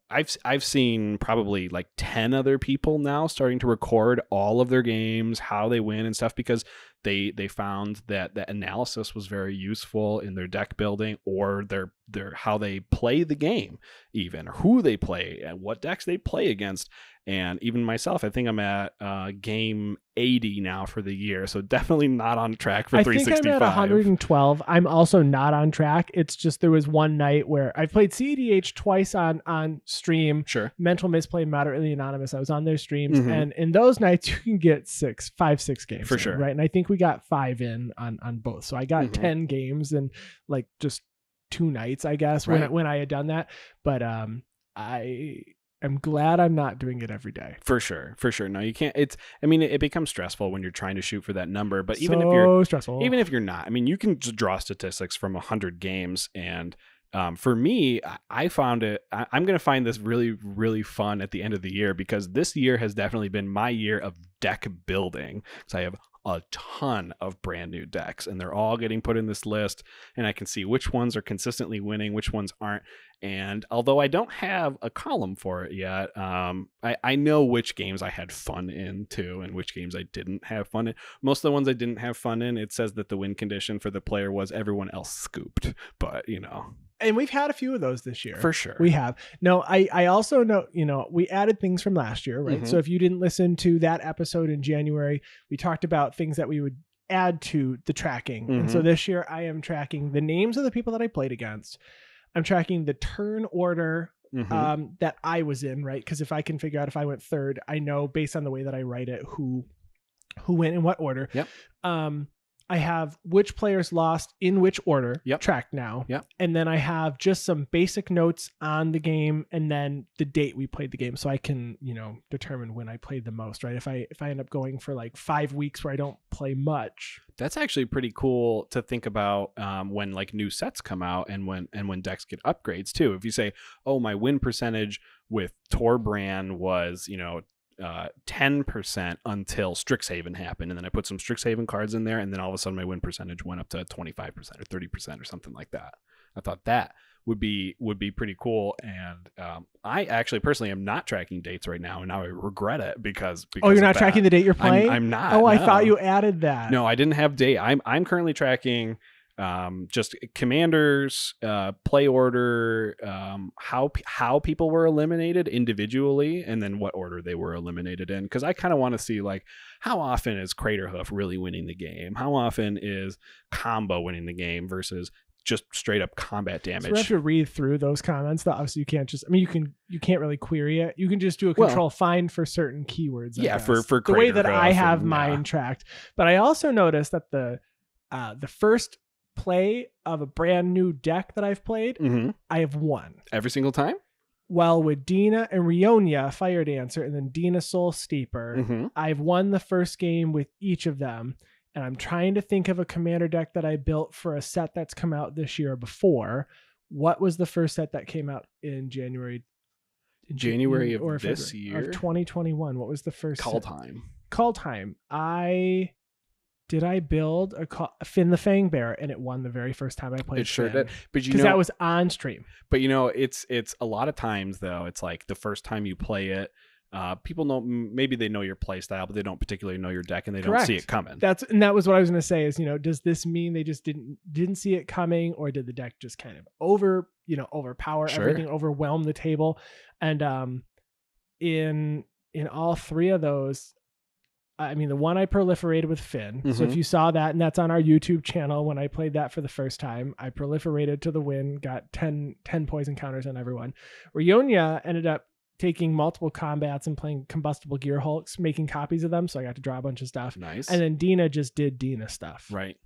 Speaker 2: I've seen probably like 10 other people now starting to record all of their games, how they win and stuff, because they found that that analysis was very useful in their deck building, or their how they play the game, even, or who they play and what decks they play against. And even myself, I think I'm at game 80 now for the year. So definitely not on track for 365. I think I'm
Speaker 1: at 112. I'm also not on track. It's just there was one night where I played CEDH twice on stream.
Speaker 2: Sure.
Speaker 1: Mental Misplay, Moderately Anonymous. I was on their streams. And in those nights, you can get 6 games.
Speaker 2: For sure.
Speaker 1: Right. And I think we got 5 in on both. So I got 10 games in like just 2 nights, I guess, when I had done that. But I'm glad I'm not doing it every day.
Speaker 2: For sure. No, you can't. It becomes stressful when you're trying to shoot for that number, but even if you're not, you can just draw statistics from 100 games. And for me, I found it, I'm going to find this really, really fun at the end of the year, because this year has definitely been my year of deck building. So I have a ton of brand new decks, and they're all getting put in this list, and I can see which ones are consistently winning, which ones aren't. And although I don't have a column for it yet, I know which games I had fun in too, and which games I didn't have fun in. Most of the ones I didn't have fun in, it says that the win condition for the player was everyone else scooped, but
Speaker 1: And we've had a few of those this year.
Speaker 2: For sure.
Speaker 1: We have. No, I also know, we added things from last year, right? So if you didn't listen to that episode in January, we talked about things that we would add to the tracking. And so this year I am tracking the names of the people that I played against. I'm tracking the turn order that I was in, right? Because if I can figure out if I went third, I know based on the way that I write it, who went in what order.
Speaker 2: Yep.
Speaker 1: I have which players lost in which order tracked now.
Speaker 2: Yep.
Speaker 1: And then I have just some basic notes on the game and then the date we played the game. So I can, determine when I played the most, right? If I end up going for like 5 weeks where I don't play much.
Speaker 2: That's actually pretty cool to think about when like new sets come out and when decks get upgrades too. If you say, oh, my win percentage with Torbran was, 10% until Strixhaven happened, and then I put some Strixhaven cards in there, and then all of a sudden my win percentage went up to 25% or 30% or something like that. I thought that would be pretty cool, and I actually personally am not tracking dates right now, and now I regret it because
Speaker 1: you're not tracking the date you're playing?
Speaker 2: I'm not.
Speaker 1: Oh, I
Speaker 2: no.
Speaker 1: thought you added that.
Speaker 2: No, I didn't have date. I'm currently tracking just commanders, play order, how people were eliminated individually, and then what order they were eliminated in, because I kind of want to see like how often is Craterhoof really winning the game, how often is combo winning the game versus just straight up combat damage.
Speaker 1: So we have to read through those comments. Though obviously you can't just. I mean, you can't really query it. You can just do a control find for certain keywords. I guess.
Speaker 2: for
Speaker 1: the way that I have
Speaker 2: and,
Speaker 1: mine tracked. But I also noticed that the first play of a brand new deck that I've played, I have won
Speaker 2: every single time.
Speaker 1: Well, with Dina and Rionia, Fire Dancer, and then Dina Soul Steeper, I've won the first game with each of them. And I'm trying to think of a commander deck that I built for a set that's come out this year or before. What was the first set that came out in January?
Speaker 2: January of
Speaker 1: or
Speaker 2: this
Speaker 1: February,
Speaker 2: year?
Speaker 1: Of 2021. What was the first
Speaker 2: Call
Speaker 1: set?
Speaker 2: Time.
Speaker 1: I build a Finn the Fang Bear, and it won the very first time I played.
Speaker 2: It sure
Speaker 1: Finn,
Speaker 2: did. But
Speaker 1: because that was on stream.
Speaker 2: But it's a lot of times though, it's like the first time you play it, people know, maybe they know your play style, but they don't particularly know your deck, and they don't see it coming.
Speaker 1: That was what I was going to say is, does this mean they just didn't see it coming, or did the deck just kind of overpower everything, overwhelm the table? And in all three of those, I mean, the one I proliferated with Finn. So if you saw that, and that's on our YouTube channel, when I played that for the first time, I proliferated to the win, got 10 poison counters on everyone. Rionia ended up taking multiple combats and playing combustible gear hulks, making copies of them. So I got to draw a bunch of stuff.
Speaker 2: Nice.
Speaker 1: And then Dina just did Dina stuff.
Speaker 2: Right.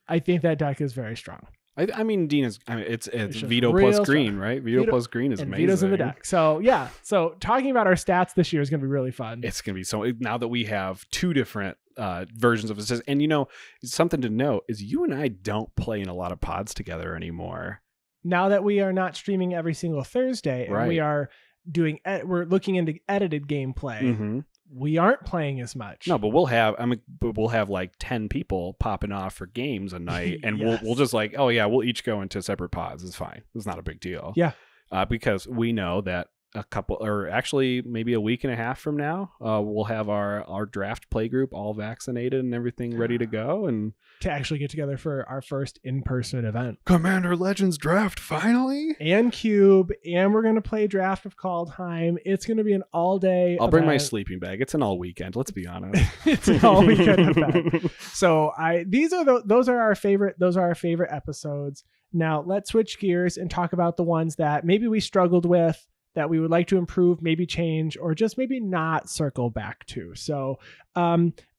Speaker 1: I think that deck is very strong.
Speaker 2: I mean, Dina's. I mean, it's Veto
Speaker 1: real
Speaker 2: plus green,
Speaker 1: strong.
Speaker 2: right? Veto plus green is
Speaker 1: and
Speaker 2: amazing.
Speaker 1: Veto's in the deck. So yeah. So talking about our stats this year is going to be really fun.
Speaker 2: It's going to be so. Now that we have two different versions of this, and something to note is you and I don't play in a lot of pods together anymore.
Speaker 1: Now that we are not streaming every single Thursday, and we are we're looking into edited gameplay. We aren't playing as much.
Speaker 2: No, but we'll have like 10 people popping off for games a night, and we'll just like, oh yeah, we'll each go into separate pods. It's fine. It's not a big deal.
Speaker 1: Yeah.
Speaker 2: Because we know that a couple, or actually maybe a week and a half from now, we'll have our draft play group all vaccinated and everything ready to go, and
Speaker 1: to actually get together for our first in-person event.
Speaker 2: Commander Legends draft finally,
Speaker 1: and Cube, and we're going to play Draft of Kaldheim. It's going to be an all-day
Speaker 2: I'll bring my sleeping bag. It's an all weekend, let's be honest.
Speaker 1: It's an all weekend event. So those are our favorite episodes. Now let's switch gears and talk about the ones that maybe we struggled with, that we would like to improve, maybe change, or just maybe not circle back to. So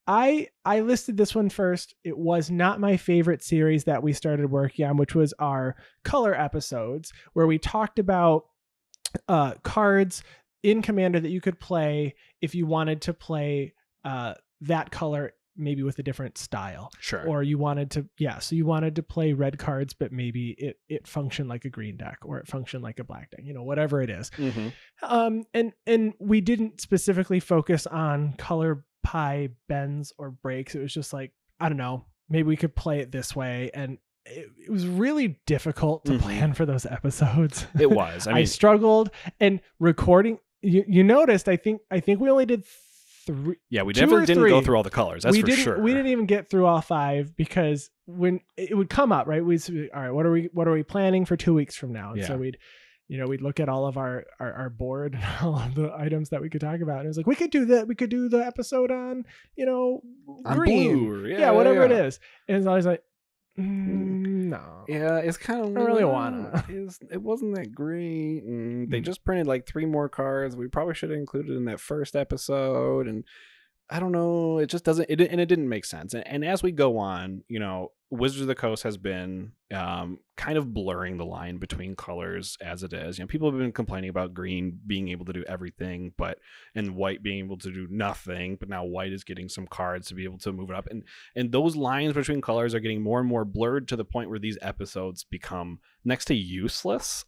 Speaker 1: I listed this one first. It was not my favorite series that we started working on, which was our color episodes, where we talked about cards in Commander that you could play if you wanted to play that color, maybe with a different style.
Speaker 2: Sure.
Speaker 1: Or you wanted to play red cards, but maybe it functioned like a green deck, or it functioned like a black deck, whatever it is. And we didn't specifically focus on color pie bends or breaks. It was just like, I don't know, maybe we could play it this way. And it was really difficult to plan for those episodes.
Speaker 2: It was.
Speaker 1: I struggled, and recording, you noticed, I think we only did 3.
Speaker 2: Yeah, we definitely didn't go through all the colors. That's for sure.
Speaker 1: We didn't even get through all 5, because when it would come up, right, we'd say, all right, what are we planning for 2 weeks from now? And so we'd look at all of our board and all of the items that we could talk about. And it was like, we could do the episode on,
Speaker 2: on
Speaker 1: green.
Speaker 2: Blue.
Speaker 1: Yeah, whatever it is. And it's always like, no.
Speaker 2: Yeah, it's kind of.
Speaker 1: I don't really want
Speaker 2: to. It wasn't that great. And they just printed like 3 more cards. We probably should have included in that first episode. And I don't know. It just doesn't. It didn't make sense. And as we go on, Wizards of the Coast has been kind of blurring the line between colors as it is. People have been complaining about green being able to do everything, and white being able to do nothing. But now white is getting some cards to be able to move it up, and those lines between colors are getting more and more blurred to the point where these episodes become next to useless.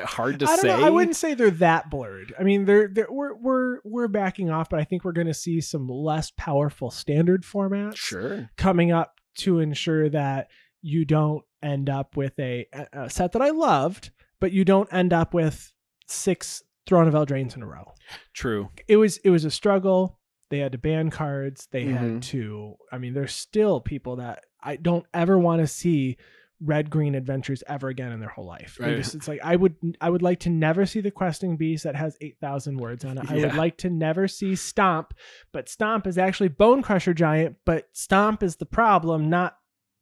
Speaker 2: Hard to say.
Speaker 1: I wouldn't say they're that blurred. We're backing off, but I think we're going to see some less powerful standard formats coming up to ensure that you don't end up with a set that I loved, but you don't end up with 6 Throne of Eldraines in a row.
Speaker 2: True.
Speaker 1: It was a struggle. They had to ban cards. They had to. There's still people that I don't ever want to see red-green adventures ever again in their whole life.
Speaker 2: Right.
Speaker 1: It's like I would like to never see the questing beast that has 8,000 words on it. I would like to never see Stomp, but Stomp is actually Bone Crusher Giant, but Stomp is the problem, not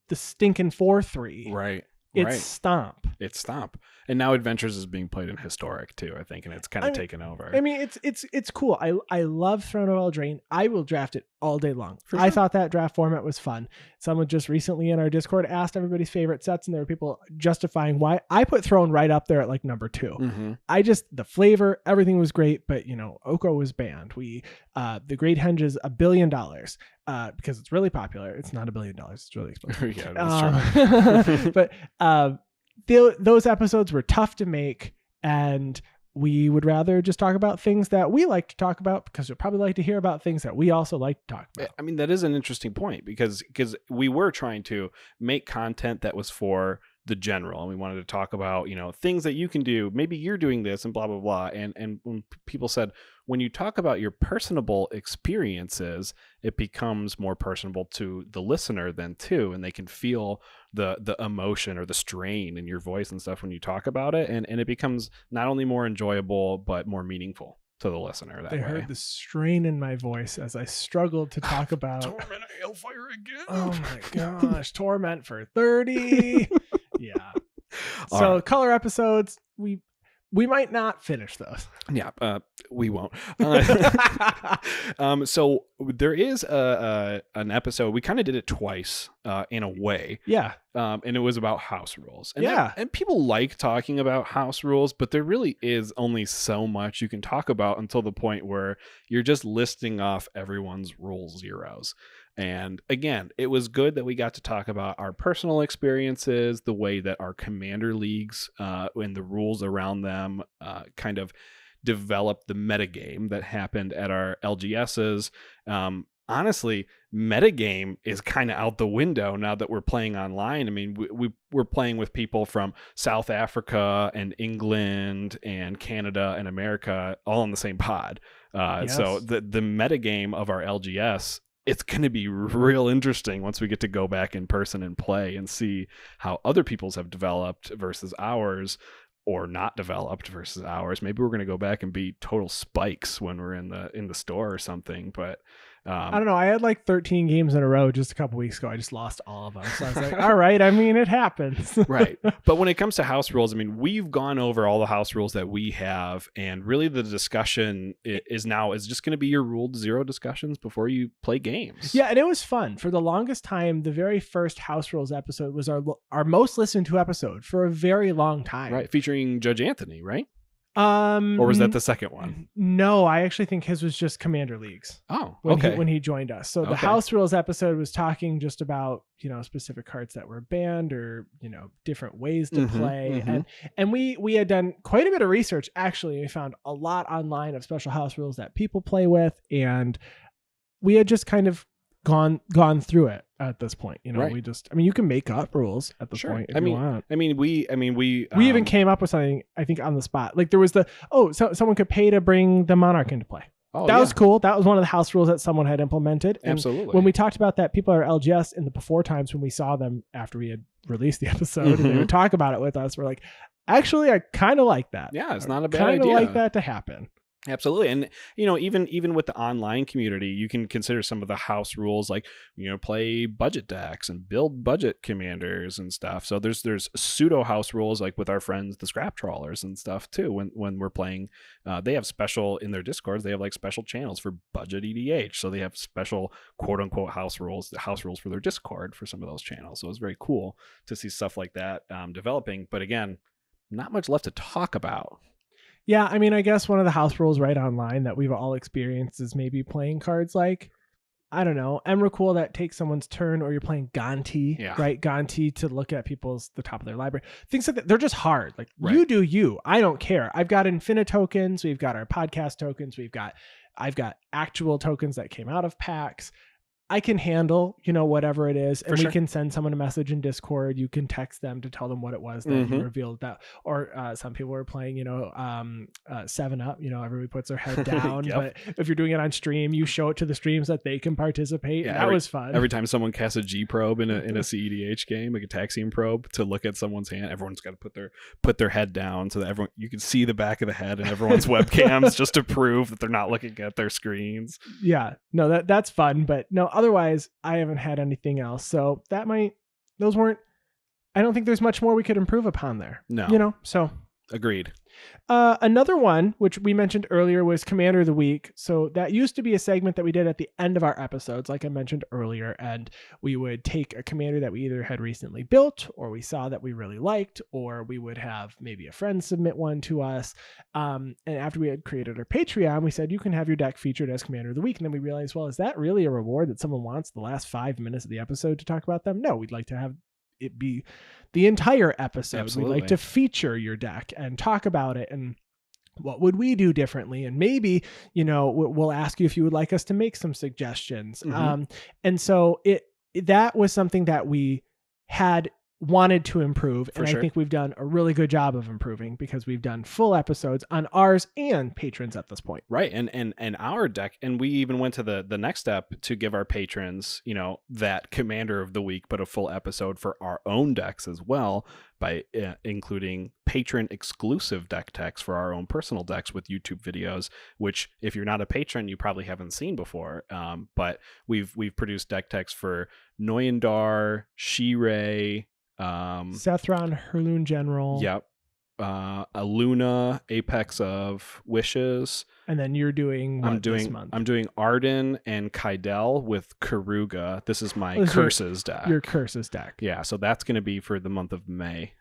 Speaker 1: the stinking 4/3.
Speaker 2: Right.
Speaker 1: It's Stomp.
Speaker 2: It's Stomp. And now Adventures is being played in Historic too, I think, and it's kind of taken over.
Speaker 1: It's cool. I love Throne of Eldraine. I will draft it all day long.
Speaker 2: Sure.
Speaker 1: I thought that draft format was fun. Someone just recently in our Discord asked everybody's favorite sets, and there were people justifying why. I put Throne right up there at like number 2. The flavor, everything was great, but Oko was banned. The Great Henge is $1 billion. Because it's really popular. It's not $1 billion. It's really expensive.
Speaker 2: Yeah, that's true.
Speaker 1: But those episodes were tough to make, and we would rather just talk about things that we like to talk about, because you'll probably like to hear about things that we also like to talk about.
Speaker 2: That is an interesting point, because we were trying to make content that was for the general, and we wanted to talk about things that you can do. Maybe you're doing this and blah blah blah. And when people said, when you talk about your personable experiences, it becomes more personable to the listener then too, and they can feel the emotion or the strain in your voice and stuff when you talk about it, and it becomes not only more enjoyable but more meaningful to the listener. They
Speaker 1: heard the strain in my voice as I struggled to talk about
Speaker 2: Torment of Hailfire again.
Speaker 1: Oh my gosh, Torment for 30. Yeah. So
Speaker 2: right.
Speaker 1: Color episodes, we might not finish those.
Speaker 2: Yeah, we won't. So there is an episode. We kind of did it twice in a way.
Speaker 1: Yeah.
Speaker 2: And it was about house rules. And and people like talking about house rules, but there really is only so much you can talk about until the point where you're just listing off everyone's rule zeros. And again, it was good that we got to talk about our personal experiences, the way that our commander leagues and the rules around them kind of developed the metagame that happened at our LGSs. Honestly, metagame is kind of out the window now that we're playing online. We're playing with people from South Africa and England and Canada and America all on the same pod.
Speaker 1: Yes.
Speaker 2: So the metagame of our LGS, it's going to be real interesting once we get to go back in person and play and see how other people's have developed versus ours, or not developed versus ours. Maybe we're going to go back and be total spikes when we're in the store or something. But
Speaker 1: I don't know. I had like 13 games in a row just a couple weeks ago. I just lost all of them. So I was like, all right. It happens.
Speaker 2: Right. But when it comes to house rules, we've gone over all the house rules that we have, and really the discussion is just going to be your ruled zero discussions before you play games.
Speaker 1: Yeah, and it was fun. For the longest time, the very first house rules episode was our most listened to episode for a very long time.
Speaker 2: Right, featuring Judge Anthony, right? Or was that the second one?
Speaker 1: No, I actually think his was just Commander Leagues.
Speaker 2: Oh,
Speaker 1: okay. When he joined us. So the House Rules episode was talking just about, specific cards that were banned, or, different ways to play. And we had done quite a bit of research, actually. We found a lot online of special house rules that people play with, and we had just kind of gone through it at this point.
Speaker 2: Right.
Speaker 1: We just, you can make up rules at this point if you want.
Speaker 2: We
Speaker 1: even came up with something, I think, on the spot. Like there was someone could pay to bring the Monarch into play.
Speaker 2: Oh,
Speaker 1: that was cool. That was one of the house rules that someone had implemented. And
Speaker 2: absolutely.
Speaker 1: When we talked about that, people at our LGS in the before times, when we saw them after we had released the episode and they would talk about it with us, we're like, actually, I kind of like that.
Speaker 2: Yeah, it's not a bad idea.
Speaker 1: Kind of like that to happen.
Speaker 2: Absolutely. And, even with the online community, you can consider some of the house rules, like, play budget decks and build budget commanders and stuff. So there's pseudo house rules, like with our friends, the scrap trawlers and stuff too. When we're playing, they have special in their Discords, they have like special channels for budget EDH. So they have special quote unquote house rules for their Discord for some of those channels. So it's very cool to see stuff like that developing. But again, not much left to talk about.
Speaker 1: Yeah, I mean, I guess one of the house rules right online that we've all experienced is maybe playing cards like, I don't know, Emrakul that takes someone's turn, or you're playing Ganti, right? Ganti to look at the top of their library. Things like that. They're just hard. Like, you do you. I don't care. I've got Infinite tokens. We've got our podcast tokens. I've got actual tokens that came out of packs. I can handle, whatever it is. And we can send someone a message in Discord. You can text them to tell them what it was that you revealed that. Or some people are playing, 7-Up, everybody puts their head down. But if you're doing it on stream, you show it to the streams that they can participate. Yeah, that was fun.
Speaker 2: Every time someone casts a G probe in a CEDH game, like a Taxium probe, to look at someone's hand, everyone's got to put their head down so that you can see the back of the head in everyone's webcams, just to prove that they're not looking at their screens.
Speaker 1: Yeah, no, that's fun. But no, otherwise, I haven't had anything else. So I don't think there's much more we could improve upon there.
Speaker 2: No.
Speaker 1: So.
Speaker 2: Agreed.
Speaker 1: Another one, which we mentioned earlier, was Commander of the Week. So that used to be a segment that we did at the end of our episodes, like I mentioned earlier, and we would take a commander that we either had recently built, or we saw that we really liked, or we would have maybe a friend submit one to us. And after we had created our Patreon, we said, you can have your deck featured as Commander of the Week. And then we realized, well, is that really a reward that someone wants the last 5 minutes of the episode to talk about them? No, we'd like to have it be the entire episode.
Speaker 2: Absolutely.
Speaker 1: We'd like to feature your deck and talk about it and what would we do differently, and maybe we'll ask you if you would like us to make some suggestions. And so that was something that we had wanted to improve, and I think we've done a really good job of improving, because we've done full episodes on ours and patrons at this point.
Speaker 2: Right. And our deck, and we even went to the next step to give our patrons, that Commander of the Week, but a full episode for our own decks as well, by including patron exclusive deck techs for our own personal decks with YouTube videos, which if you're not a patron, you probably haven't seen before. But we've produced deck techs for Noyandar, Shirei,
Speaker 1: Sethron, Herloon General.
Speaker 2: Yep. Aluna, Apex of Wishes.
Speaker 1: And then you're doing this month?
Speaker 2: I'm doing Arden and Kaidel with Karuga. This is my Curses deck.
Speaker 1: Your Curses deck.
Speaker 2: Yeah, so that's going to be for the month of May.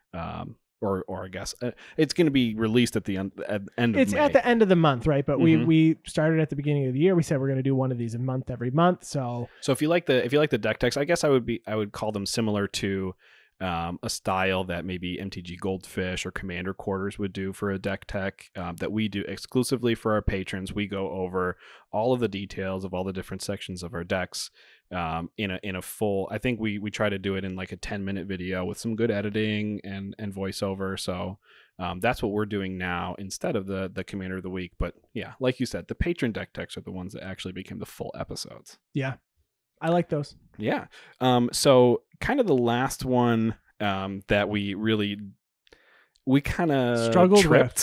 Speaker 2: Or I guess it's going to be released at the end of May.
Speaker 1: It's at the end of the month, right? But we started at the beginning of the year. We said we're going to do one of these a month every month. So
Speaker 2: if you like the deck techs, I guess I would call them similar to a style that maybe MTG Goldfish or Commander Quarters would do for a deck tech, that we do exclusively for our patrons. We go over all of the details of all the different sections of our decks in a full. I think we try to do it in like a 10-minute video with some good editing and voiceover. So that's what we're doing now instead of the Commander of the Week. But yeah, like you said, the patron deck techs are the ones that actually became the full episodes.
Speaker 1: Yeah, I like those.
Speaker 2: Yeah. So kind of the last one that we kind of
Speaker 1: struggled with.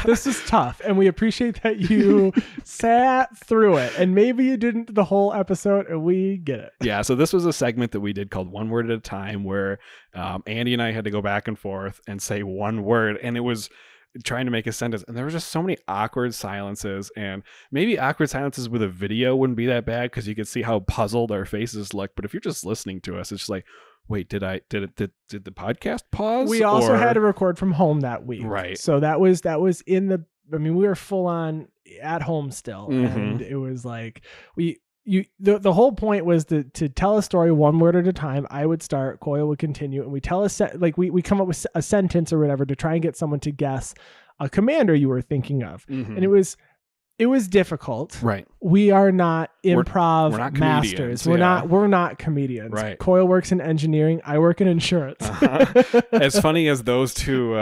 Speaker 1: This is tough, and we appreciate that you sat through it, and maybe you didn't the whole episode, and we get it.
Speaker 2: Yeah, so this was a segment that we did called One Word at a Time, where Andy and I had to go back and forth and say one word, and it was trying to make a sentence, and there were just so many awkward silences, and maybe awkward silences with a video wouldn't be that bad because you could see how puzzled our faces look. But if you're just listening to us, it's just like, wait, did the podcast pause?
Speaker 1: We also had to record from home that week,
Speaker 2: right?
Speaker 1: So that was in the. I mean, we were full on at home still, and it was like the whole point was to tell a story one word at a time. I would start, Coyle would continue, and we tell we come up with a sentence or whatever to try and get someone to guess a commander you were thinking of. And it was difficult.
Speaker 2: Right.
Speaker 1: We are not improv
Speaker 2: we're not
Speaker 1: masters. We're not comedians.
Speaker 2: Right.
Speaker 1: Coyle works in engineering. I work in insurance.
Speaker 2: As funny as those two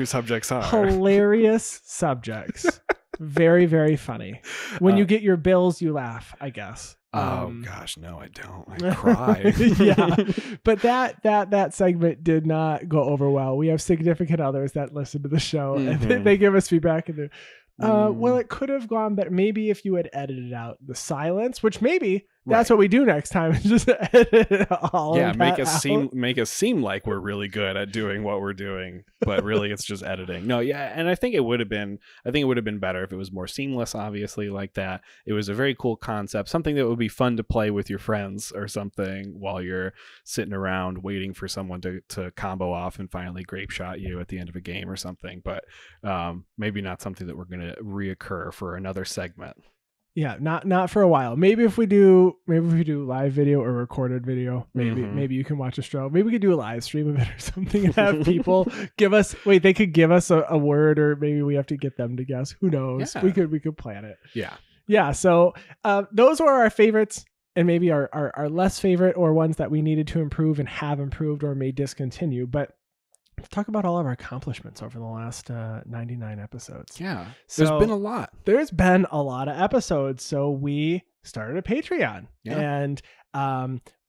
Speaker 2: subjects are.
Speaker 1: Hilarious subjects. Very, very funny. When you get your bills, you laugh, I guess.
Speaker 2: Oh gosh, no, I don't. I cry.
Speaker 1: Yeah. But that segment did not go over well. We have significant others that listen to the show, and they give us feedback, and Well, it could have gone better. Maybe if you had edited out the silence, which maybe that's what we do next time, is just edit all.
Speaker 2: Yeah,
Speaker 1: of
Speaker 2: make
Speaker 1: that
Speaker 2: us seem like we're really good at doing what we're doing, but really it's just editing. No, yeah, and I think it would have been better if it was more seamless, obviously, like that. It was a very cool concept, something that would be fun to play with your friends or something while you're sitting around waiting for someone to combo off and finally grape shot you at the end of a game or something. But maybe not something that we're going to reoccur for another segment.
Speaker 1: Yeah, not for a while. Maybe if we do live video or recorded video, maybe you can watch a show. Maybe we could do a live stream of it or something and have people give us they could give us a word, or maybe we have to get them to guess. Who knows?
Speaker 2: Yeah.
Speaker 1: We could plan it.
Speaker 2: Yeah.
Speaker 1: So those were our favorites, and maybe our less favorite, or ones that we needed to improve and have improved or may discontinue. But let's talk about all of our accomplishments over the last 99 episodes.
Speaker 2: Yeah.
Speaker 1: So
Speaker 2: There's been a lot.
Speaker 1: There's been a lot of episodes. So we started a Patreon, and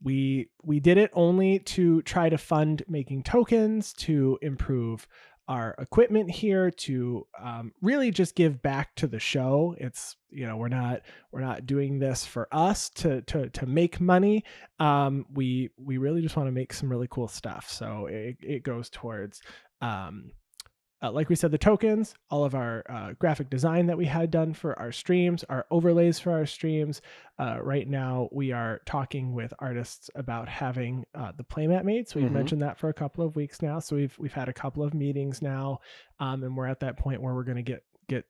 Speaker 1: we did it only to try to fund making tokens, to improve our equipment here, to really just give back to the show. It's, we're not doing this for us to make money. We really just want to make some really cool stuff. So it goes towards, like we said, the tokens, all of our graphic design that we had done for our streams, our overlays for our streams. Right now, we are talking with artists about having the playmat made. So we've mentioned that for a couple of weeks now. So we've had a couple of meetings now, and we're at that point where we're going to get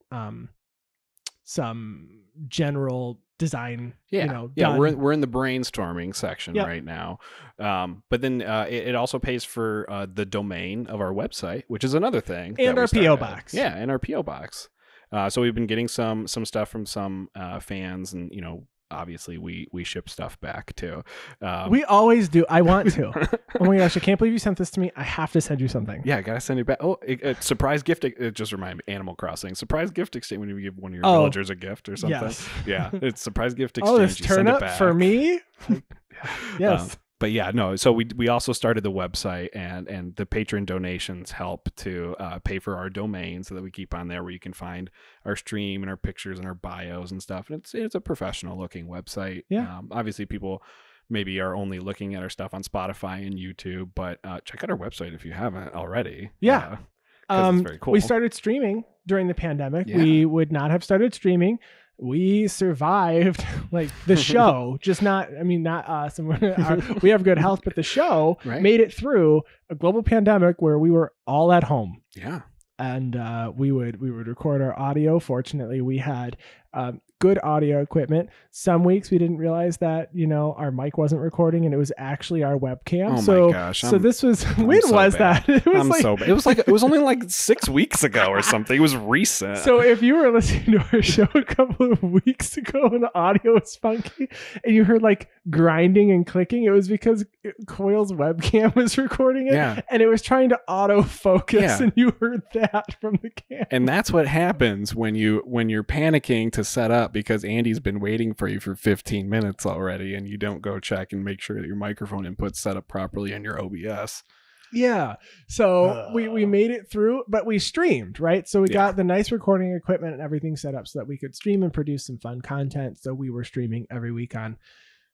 Speaker 1: some general design. Done.
Speaker 2: We're in the brainstorming section right now, but then it also pays for the domain of our website, which is another thing,
Speaker 1: and our PO box.
Speaker 2: And our PO box. So we've been getting some stuff from some fans, and obviously we ship stuff back too.
Speaker 1: We always do. I want to. Oh my gosh, I can't believe you sent this to me. I have to send you something.
Speaker 2: Yeah, I gotta send it back. Oh, surprise gift. It just reminded me, Animal Crossing surprise gift exchange, when you give one of your villagers a gift or something.
Speaker 1: Yes.
Speaker 2: Yeah, it's surprise gift exchange.
Speaker 1: Oh, this turnip for me. Yes.
Speaker 2: But yeah, no. So we also started the website, and the patron donations help to pay for our domain, so that we keep on there where you can find our stream and our pictures and our bios and stuff. And it's a professional looking website.
Speaker 1: Yeah.
Speaker 2: Obviously, people maybe are only looking at our stuff on Spotify and YouTube, but check out our website if you haven't already.
Speaker 1: Yeah.
Speaker 2: It's very cool.
Speaker 1: We started streaming during the pandemic.
Speaker 2: Yeah.
Speaker 1: We would not have started streaming. We survived like the show, not us. And we have good health, but the show made it through a global pandemic where we were all at home.
Speaker 2: Yeah.
Speaker 1: And we would record our audio. Fortunately, we had good audio equipment. Some weeks we didn't realize that our mic wasn't recording, and it was actually our webcam.
Speaker 2: Oh my gosh!
Speaker 1: So this was when was
Speaker 2: bad.
Speaker 1: that?
Speaker 2: So bad. It was only like 6 weeks ago or something. It was recent.
Speaker 1: So if you were listening to our show a couple of weeks ago and the audio was funky, and you heard like grinding and clicking, it was because Coyle's webcam was recording it, and it was trying to autofocus, and you heard that from the camera.
Speaker 2: And that's what happens when you're panicking to set up, because Andy's been waiting for you for 15 minutes already, and you don't go check and make sure that your microphone input's set up properly in your OBS.
Speaker 1: Yeah. So we made it through, but we streamed, right? So we got the nice recording equipment and everything set up so that we could stream and produce some fun content. So we were streaming every week on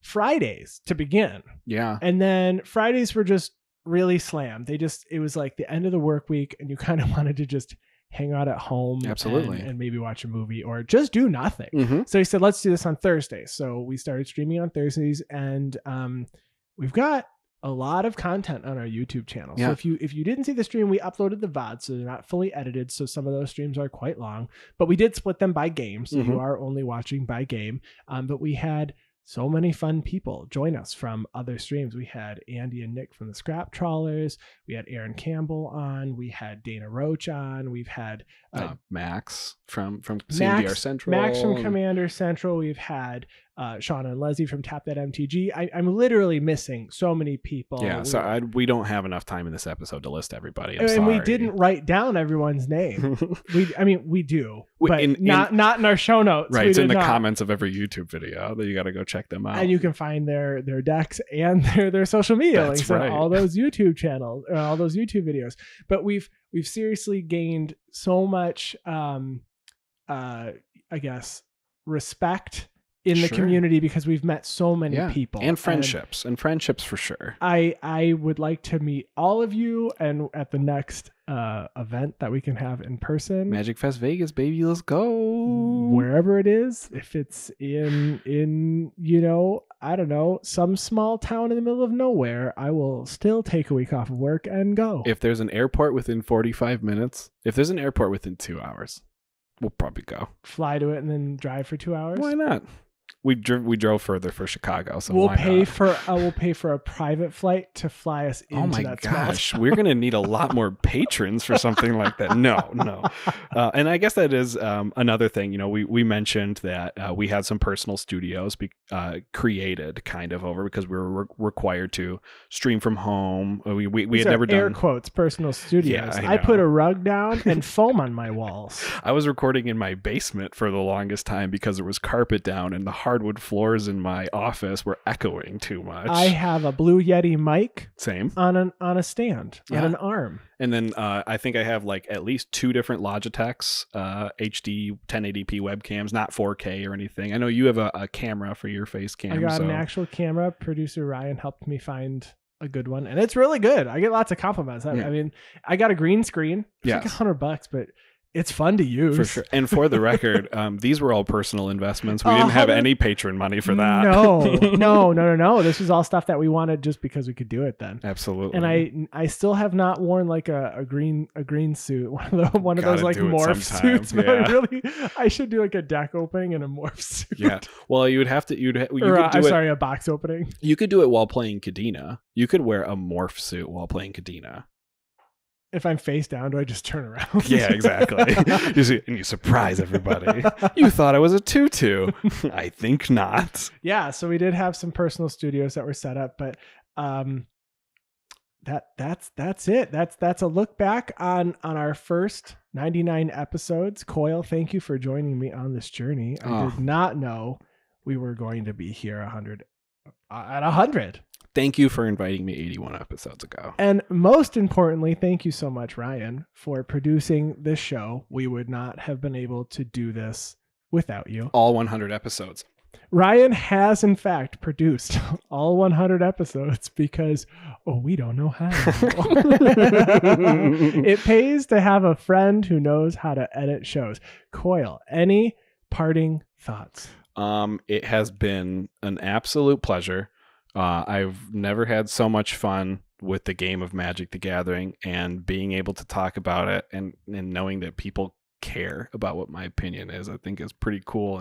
Speaker 1: Fridays to begin.
Speaker 2: Yeah.
Speaker 1: And then Fridays were just really slammed. It was like the end of the work week, and you kind of wanted to just hang out at home.
Speaker 2: Absolutely.
Speaker 1: And maybe watch a movie or just do nothing.
Speaker 2: Mm-hmm.
Speaker 1: So he said, let's do this on Thursdays. So we started streaming on Thursdays, and we've got a lot of content on our YouTube channel.
Speaker 2: Yeah.
Speaker 1: So if you didn't see the stream, we uploaded the VOD, so they're not fully edited. So some of those streams are quite long, but we did split them by game. So you are only watching by game. But we had so many fun people join us from other streams. We had Andy and Nick from the Scrap Trawlers. We had Aaron Campbell on. We had Dana Roach on. We've had
Speaker 2: Max from CMDR Central.
Speaker 1: Max from Commander Central. We've had Shauna and Leslie from Tap That MTG. I'm literally missing so many people.
Speaker 2: Yeah, we don't have enough time in this episode to list everybody. I'm
Speaker 1: and
Speaker 2: sorry.
Speaker 1: We didn't write down everyone's name. we do, but not in our show notes.
Speaker 2: Right, it's in the comments of every YouTube video that you got to go check them out.
Speaker 1: And you can find their decks and their social media links on all those YouTube channels, all those YouTube videos. But we've seriously gained so much I guess, respect in the
Speaker 2: Sure.
Speaker 1: community because we've met so many people
Speaker 2: and friendships for sure.
Speaker 1: I would like to meet all of you and at the next event that we can have in person.
Speaker 2: Magic Fest Vegas, baby, let's go.
Speaker 1: Wherever it is, if it's in I don't know, some small town in the middle of nowhere, I will still take a week off of work and go.
Speaker 2: If there's an airport within 45 minutes, if there's an airport within 2 hours, we'll probably go.
Speaker 1: Fly to it and then drive for 2 hours.
Speaker 2: Why not? We drove further for Chicago, so
Speaker 1: we'll
Speaker 2: why
Speaker 1: pay
Speaker 2: not?
Speaker 1: we'll pay for a private flight to fly us into
Speaker 2: Oh my
Speaker 1: that
Speaker 2: gosh,
Speaker 1: small
Speaker 2: we're gonna need a lot more patrons for something like that. No. And I guess that is another thing. We mentioned that we had some personal studios created kind of over because we were required to stream from home. We had never done
Speaker 1: air quotes personal studios.
Speaker 2: Yeah,
Speaker 1: I put a rug down and foam on my walls.
Speaker 2: I was recording in my basement for the longest time because there was carpet down and the hardwood floors in my office were echoing too much.
Speaker 1: I have a Blue Yeti mic
Speaker 2: Same.
Speaker 1: on a stand, on an arm.
Speaker 2: And then I think I have like at least 2 different Logitech's HD 1080p webcams, not 4K or anything. I know you have a camera for your face cam.
Speaker 1: I got an actual camera. Producer Ryan helped me find a good one, and it's really good. I get lots of compliments. I mean, I got a green screen. It's like $100, but it's fun to use.
Speaker 2: For sure. And for the record, these were all personal investments. We didn't have any patron money for that.
Speaker 1: No. This was all stuff that we wanted just because we could do it then.
Speaker 2: Absolutely.
Speaker 1: And I still have not worn like a green suit, one of those like morph suits. But I should do like a deck opening and a morph suit.
Speaker 2: Yeah. Well, you would have to.
Speaker 1: A box opening.
Speaker 2: You could do it while playing Kadena. You could wear a morph suit while playing Kadena.
Speaker 1: If I'm face down, do I just turn around?
Speaker 2: Yeah, exactly. And you surprise everybody. You thought I was a tutu. I think not.
Speaker 1: Yeah, so we did have some personal studios that were set up, but that's it. That's a look back on our first 99 episodes. Coyle, thank you for joining me on this journey. I did not know we were going to be here at 100.
Speaker 2: Thank you for inviting me 81 episodes ago.
Speaker 1: And most importantly, thank you so much, Ryan, for producing this show. We would not have been able to do this without you.
Speaker 2: All 100 episodes.
Speaker 1: Ryan has, in fact, produced all 100 episodes because, we don't know how. It pays to have a friend who knows how to edit shows. Coyle, any parting thoughts?
Speaker 2: It has been an absolute pleasure. I've never had so much fun with the game of Magic the Gathering, and being able to talk about it and knowing that people care about what my opinion is, I think is pretty cool.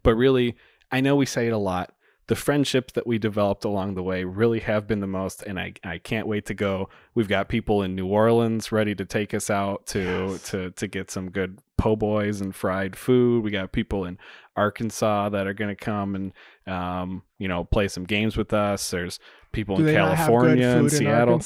Speaker 2: But really, I know we say it a lot. The friendships that we developed along the way really have been the't and I can't wait to go. We've got people in New Orleans ready to take us out to get some good po' boys and fried food. We got people in Arkansas that are going to come and play some games with us. There's people in California and Seattle.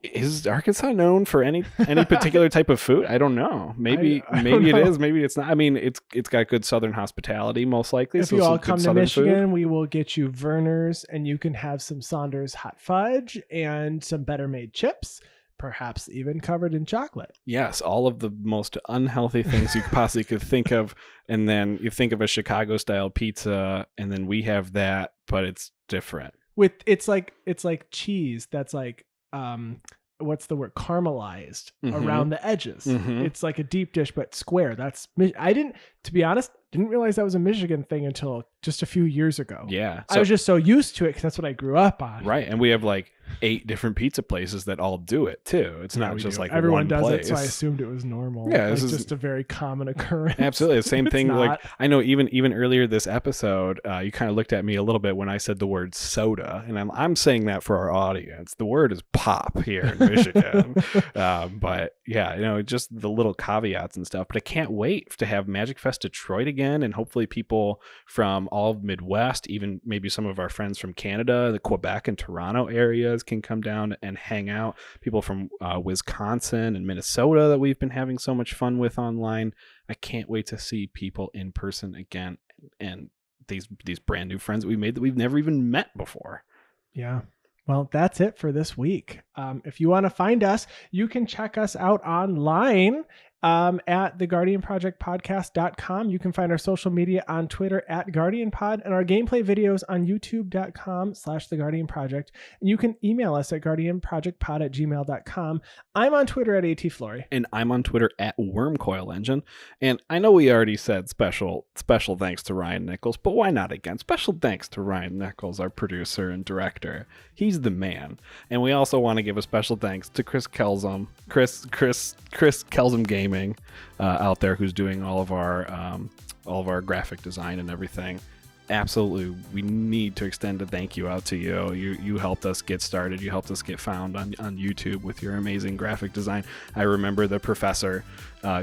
Speaker 2: Is Arkansas known for any particular type of food? I don't know. Maybe it is. Maybe it's not. I mean, it's got good Southern hospitality, most likely.
Speaker 1: If you all come to Michigan, we will get you Verner's, and you can have some Saunders hot fudge and some Better Made chips, perhaps even covered in chocolate.
Speaker 2: Yes, all of the most unhealthy things you possibly could think of. And then you think of a Chicago style pizza, and then we have that, but it's different.
Speaker 1: It's like cheese that's like what's the word, caramelized around the edges. It's like a deep dish but square. To be honest, didn't realize that was a Michigan thing until just a few years ago.
Speaker 2: Yeah,
Speaker 1: I was just so used to it because that's what I grew up on.
Speaker 2: Right, and we have like 8 different pizza places that all do it too. It's not just like
Speaker 1: everyone
Speaker 2: one
Speaker 1: does
Speaker 2: place.
Speaker 1: it, so I assumed it was normal.
Speaker 2: Yeah,
Speaker 1: it's just a very common occurrence.
Speaker 2: Absolutely, the same thing.
Speaker 1: Not.
Speaker 2: Like I know even earlier this episode, you kind of looked at me a little bit when I said the word soda, and I'm saying that for our audience. The word is pop here in Michigan, but yeah, just the little caveats and stuff. But I can't wait to have Magic Fest Detroit again, and hopefully people from all of Midwest, even maybe some of our friends from Canada, the Quebec and Toronto areas can come down and hang out. People from Wisconsin and Minnesota that we've been having so much fun with online. I can't wait to see people in person again, and these brand new friends that we made that we've never even met before.
Speaker 1: Yeah. Well, that's it for this week. If you want to find us, you can check us out online at theguardianprojectpodcast.com. You can find our social media on Twitter at GuardianPod and our gameplay videos on youtube.com/theguardianproject. And you can email us at guardianprojectpod@gmail.com. I'm on Twitter at ATFlory.
Speaker 2: And I'm on Twitter at WormCoilEngine. And I know we already said special thanks to Ryan Nichols, but why not again? Special thanks to Ryan Nichols, our producer and director. He's the man. And we also want to give a special thanks to Chris Kelsom Gaming out there, who's doing all of our graphic design and everything. Absolutely, we need to extend a thank you out to you. You helped us get started. You helped us get found on YouTube with your amazing graphic design. I remember the professor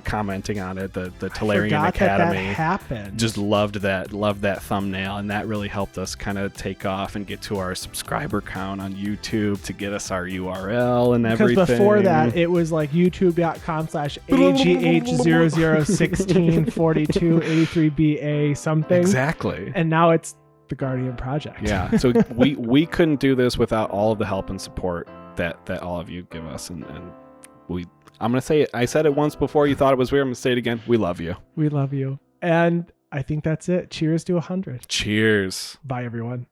Speaker 2: commenting on it. The Tolarian Academy
Speaker 1: that happened.
Speaker 2: Just loved that thumbnail, and that really helped us kind of take off and get to our subscriber count on YouTube to get us our URL and everything.
Speaker 1: Because before that, it was like youtube.com/AGH00164283BA something.
Speaker 2: Exactly.
Speaker 1: And now it's the Guardian Project.
Speaker 2: Yeah. So we couldn't do this without all of the help and support that all of you give us. And I'm going to say it. I said it once before. You thought it was weird. I'm going to say it again. We love you.
Speaker 1: We love you. And I think that's it. Cheers to 100.
Speaker 2: Cheers.
Speaker 1: Bye, everyone.